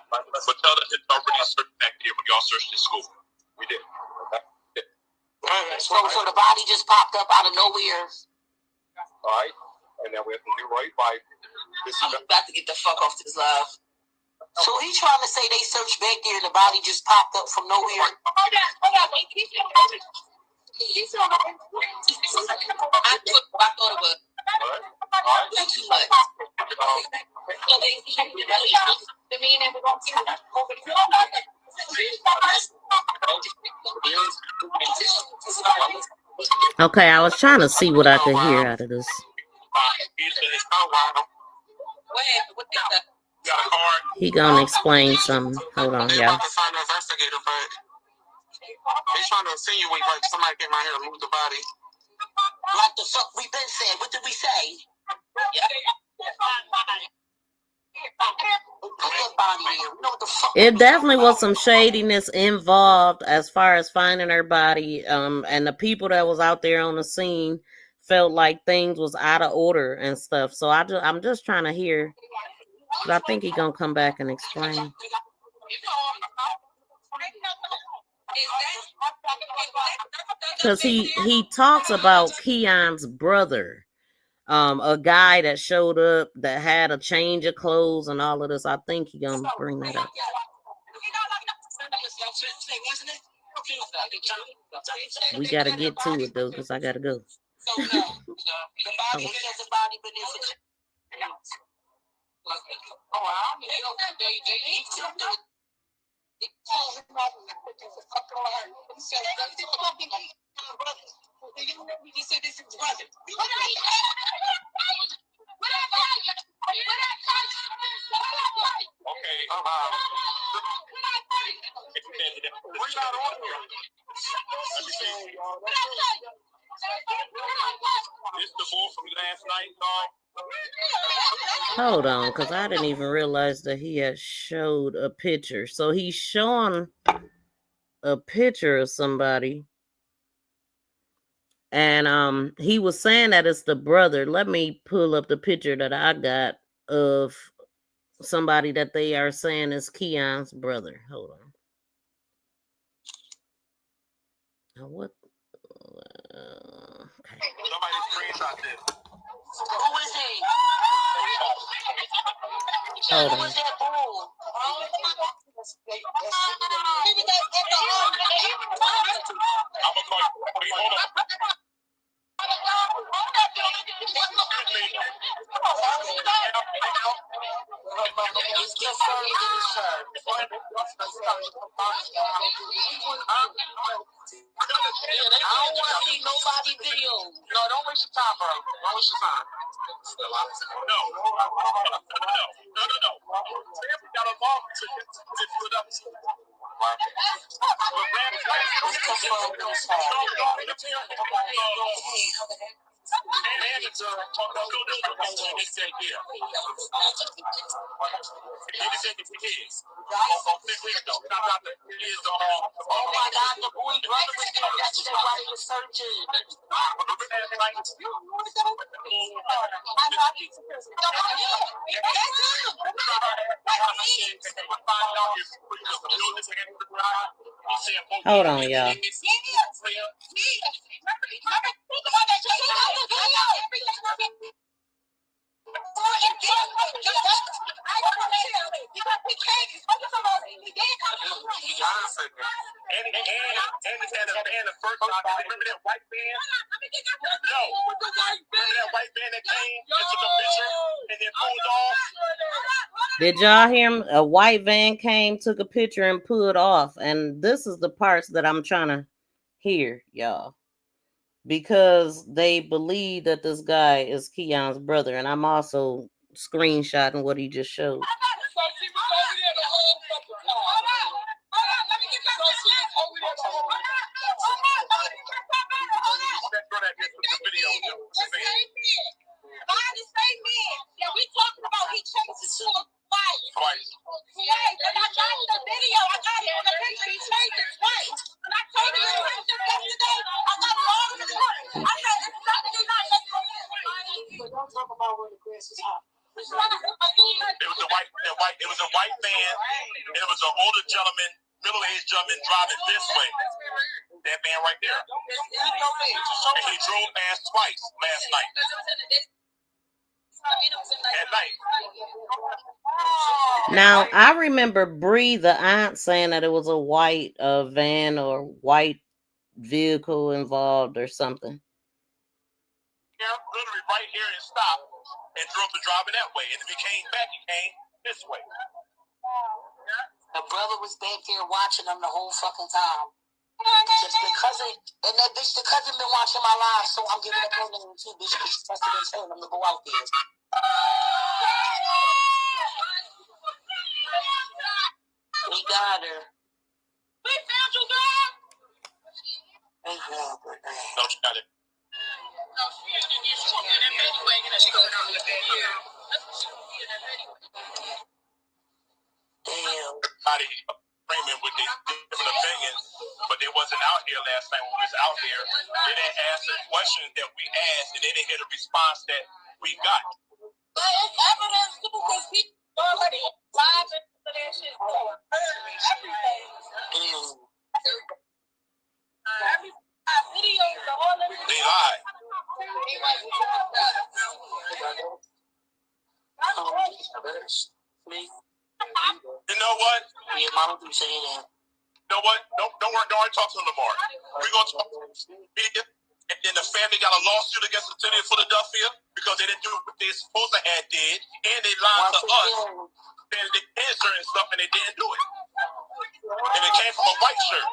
tell us it's already searched back here when y'all searched this school. We did. Okay. So the body just popped up out of nowhere. All right. And then we have to do right by this. I'm about to get the fuck off this live. So he trying to say they searched back there and the body just popped up from nowhere. Hold on, wait. I thought it was. Way too much. Okay, I was trying to see what I could hear out of this. He gonna explain something. Hold on, y'all. He's trying to insinuate like somebody came out here and moved the body. Like the fuck we been saying. What did we say? It definitely was some shadiness involved as far as finding her body. And the people that was out there on the scene felt like things was out of order and stuff. So I'm just trying to hear. But I think he's gonna come back and explain. Because he talks about Keon's brother, a guy that showed up that had a change of clothes and all of this. I think he's gonna bring that up. We gotta get to it though, because I gotta go. Hold on, because I didn't even realize that he had showed a picture. So he's showing a picture of somebody. And he was saying that it's the brother. Let me pull up the picture that I got of somebody that they are saying is Keon's brother. Hold on. What? Okay. Somebody screenshot this. Who is he? Hold on. Who is that bull? I don't want to see nobody video. No, don't waste your time, bro. Don't waste your time. No. Oh my God, the boy brother was there yesterday while he was searching. Hold on, y'all. And this had a band the first time. Remember that white band? No. Remember that white band that came and took a picture and then pulled off? Did y'all hear him? A white van came, took a picture, and pulled off. And this is the parts that I'm trying to hear, y'all. Because they believe that this guy is Keon's brother. And I'm also screenshotting what he just showed. We talking about he changed it to a fight. Twice. Yes, and I got the video. I got it in the picture. He changed it twice. When I told you he changed it yesterday, I got it all in the court. I said it's Saturday night. Let's go. Don't talk about where the grass is hot. It was a white man. It was an older gentleman, middle-aged gentleman driving this way. That man right there. And he drove past twice last night. At night. Now, I remember Bree, the aunt, saying that it was a white van or white vehicle involved or something. Yeah, literally right here and stopped and driving that way. And if he came back, he came this way. The brother was back there watching them the whole fucking time. Just the cousin, and that bitch, the cousin been watching my live, so I'm giving up on them too, bitch, because she's been telling them to go out there. We got her. We found you, girl. We found her. No, she got it. No, she in that baby wagon and she going out in the bed here. Damn. Framing with their different opinions, but they wasn't out here last night when we was out there. They didn't ask the questions that we asked, and they didn't get a response that we got. But it's evidence too, because we already live into that shit. Everything. Every video, the whole they lied. You know what? Yeah, mama do say that. You know what? Don't worry, talk to him tomorrow. We're gonna talk to him. And then the family got a lawsuit against the city of Philadelphia because they didn't do what they supposed to have did, and they lied to us. And they did certain stuff and they didn't do it. And it came from a white shirt.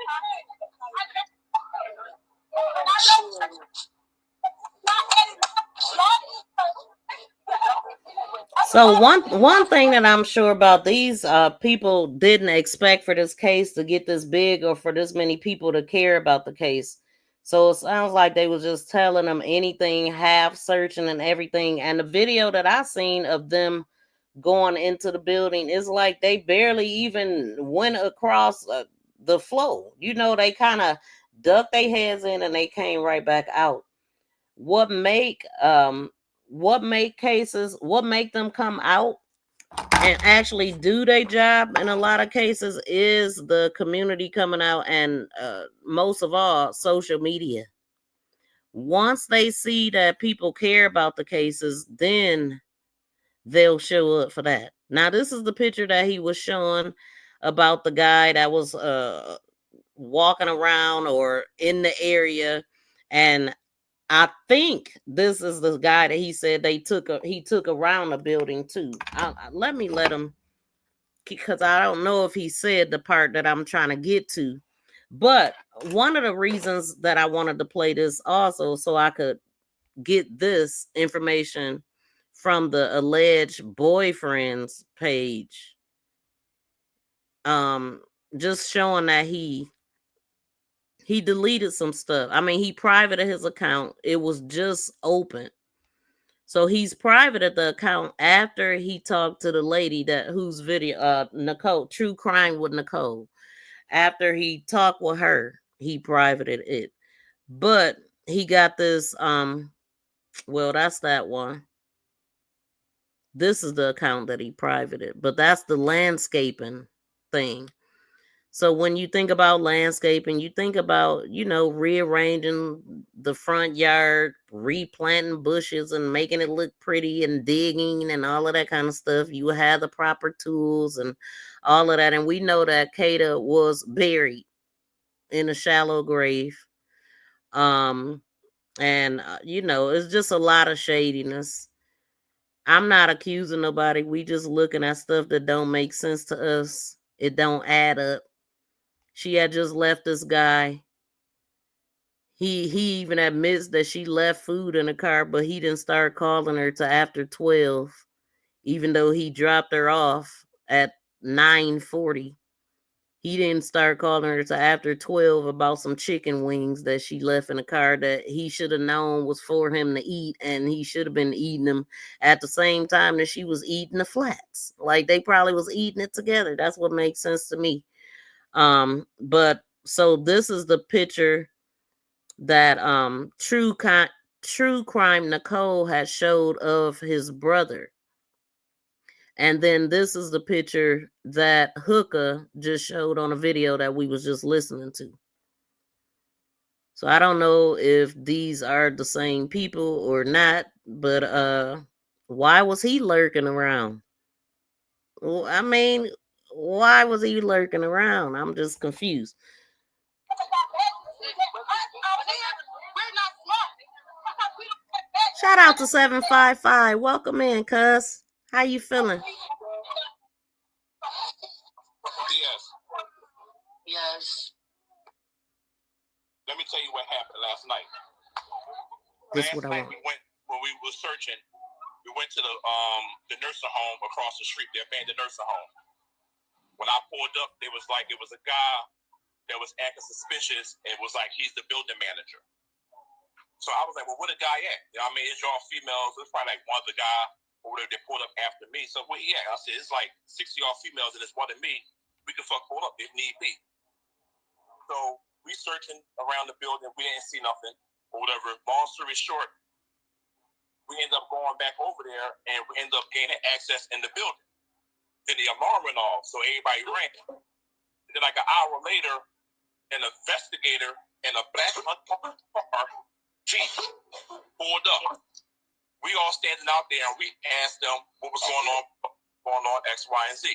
So one thing that I'm sure about, these people didn't expect for this case to get this big or for this many people to care about the case. So it sounds like they was just telling them anything, half searching and everything. And the video that I seen of them going into the building is like they barely even went across the floor. You know, they kind of ducked their heads in and they came right back out. What make them come out and actually do their job in a lot of cases is the community coming out, and most of all, social media. Once they see that people care about the cases, then they'll show up for that. Now, this is the picture that he was showing about the guy that was walking around or in the area, and I think this is the guy that he said he took around the building too. Let him, because I don't know if he said the part that I'm trying to get to. But one of the reasons that I wanted to play this also, so I could get this information from the alleged boyfriend's page, just showing that he deleted some stuff. I mean, he privated his account. It was just open. So he's privated the account after he talked to the lady whose video, Nicole, True Crime with Nicole. After he talked with her, he privated it. But he got this, well, that's that one. This is the account that he privated, but that's the landscaping thing. So when you think about landscaping, you think about, rearranging the front yard, replanting bushes and making it look pretty and digging and all of that kind of stuff. You have the proper tools and all of that. And we know that Kada was buried in a shallow grave. And it's just a lot of shadiness. I'm not accusing nobody. We just looking at stuff that don't make sense to us. It don't add up. She had just left this guy. He even admits that she left food in the car, but he didn't start calling her till after 12, even though he dropped her off at 9:40. He didn't start calling her till after 12 about some chicken wings that she left in the car that he should have known was for him to eat, and he should have been eating them at the same time that she was eating the flats. Like they probably was eating it together. That's what makes sense to me. But so this is the picture that True Crime Nicole had showed of his brother. And then this is the picture that Hooker just showed on a video that we was just listening to. So I don't know if these are the same people or not, but why was he lurking around? Well, I mean, why was he lurking around? I'm just confused. Shout out to 755. Welcome in, cuz. How you feeling? Yes. Let me tell you what happened last night. This Last what I night want. when we were searching, we went to the nursing home across the street, the abandoned nursing home. When I pulled up, it was a guy that was acting suspicious. It was like he's the building manager. So I was like, well, where the guy at? I mean, it's y'all females. It's probably like one of the guy or whatever they pulled up after me. So where he at? I said, it's like 60 y'all females and it's one of me. We can pull up if need be. So we searching around the building. We didn't see nothing or whatever. Long story short, we ended up going back over there and we ended up gaining access in the building. Then the alarm went off, so everybody ran. Then like an hour later, an investigator in a black car Jeep pulled up. We all standing out there and we asked them what was going on X, Y, and Z.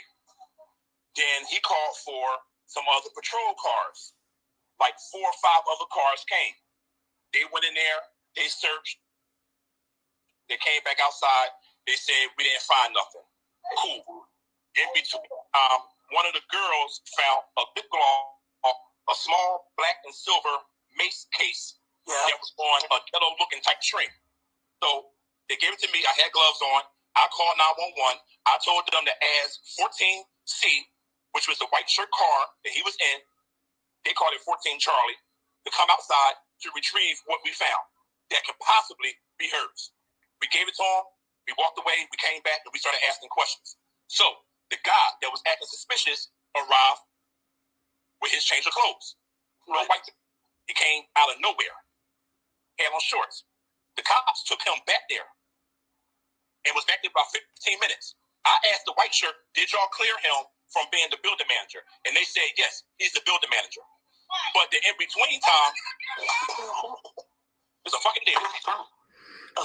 Then he called for some other patrol cars. Like 4 or 5 other cars came. They went in there, they searched, they came back outside, they said we didn't find nothing. Cool. In between, one of the girls found a big a small black and silver mace case that was on a yellow looking type string. So they gave it to me. I had gloves on. I called 911. I told them to ask 14C, which was the white shirt car that he was in. They called it 14 Charlie, to come outside to retrieve what we found that could possibly be hers. We gave it to him. We walked away. We came back and we started asking questions. So the guy that was acting suspicious arrived with his change of clothes. Right. He came out of nowhere. Had on shorts. The cops took him back there and was back there about 15 minutes. I asked the white shirt, did y'all clear him from being the building manager? And they said, yes, he's the building manager. But the in-between time, it's a fucking deal.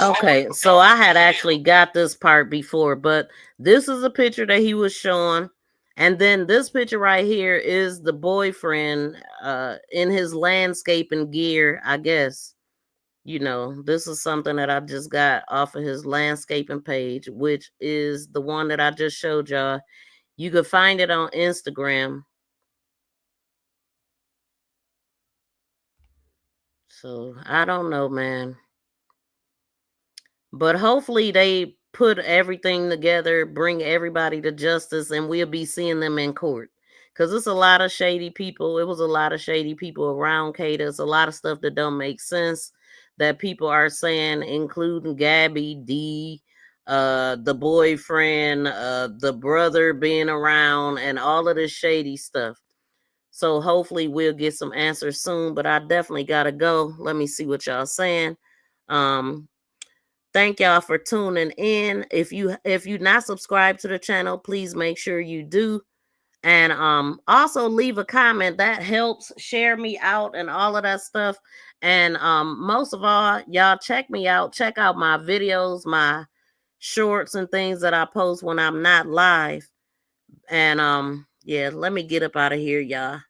Okay, so I had actually got this part before, but this is a picture that he was showing. And then this picture right here is the boyfriend in his landscaping gear, I guess. This is something that I just got off of his landscaping page, which is the one that I just showed y'all. You could find it on Instagram. So I don't know, man. But hopefully they put everything together, bring everybody to justice, and we'll be seeing them in court. Because it's a lot of shady people. It was a lot of shady people around Kada. It's a lot of stuff that don't make sense that people are saying, including Gabby D, the boyfriend, the brother being around, and all of this shady stuff. So hopefully we'll get some answers soon. But I definitely gotta go. Let me see what y'all saying. Thank y'all for tuning in. If you're not subscribed to the channel, please make sure you do. And also leave a comment. That helps share me out and all of that stuff. And most of all, y'all check me out. Check out my videos, my shorts and things that I post when I'm not live. And yeah, let me get up out of here, y'all.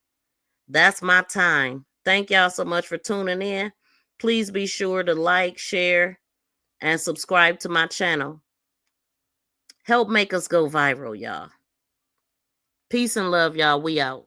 That's my time. Thank y'all so much for tuning in. Please be sure to like, share, and subscribe to my channel. Help make us go viral, y'all. Peace and love, y'all. We out.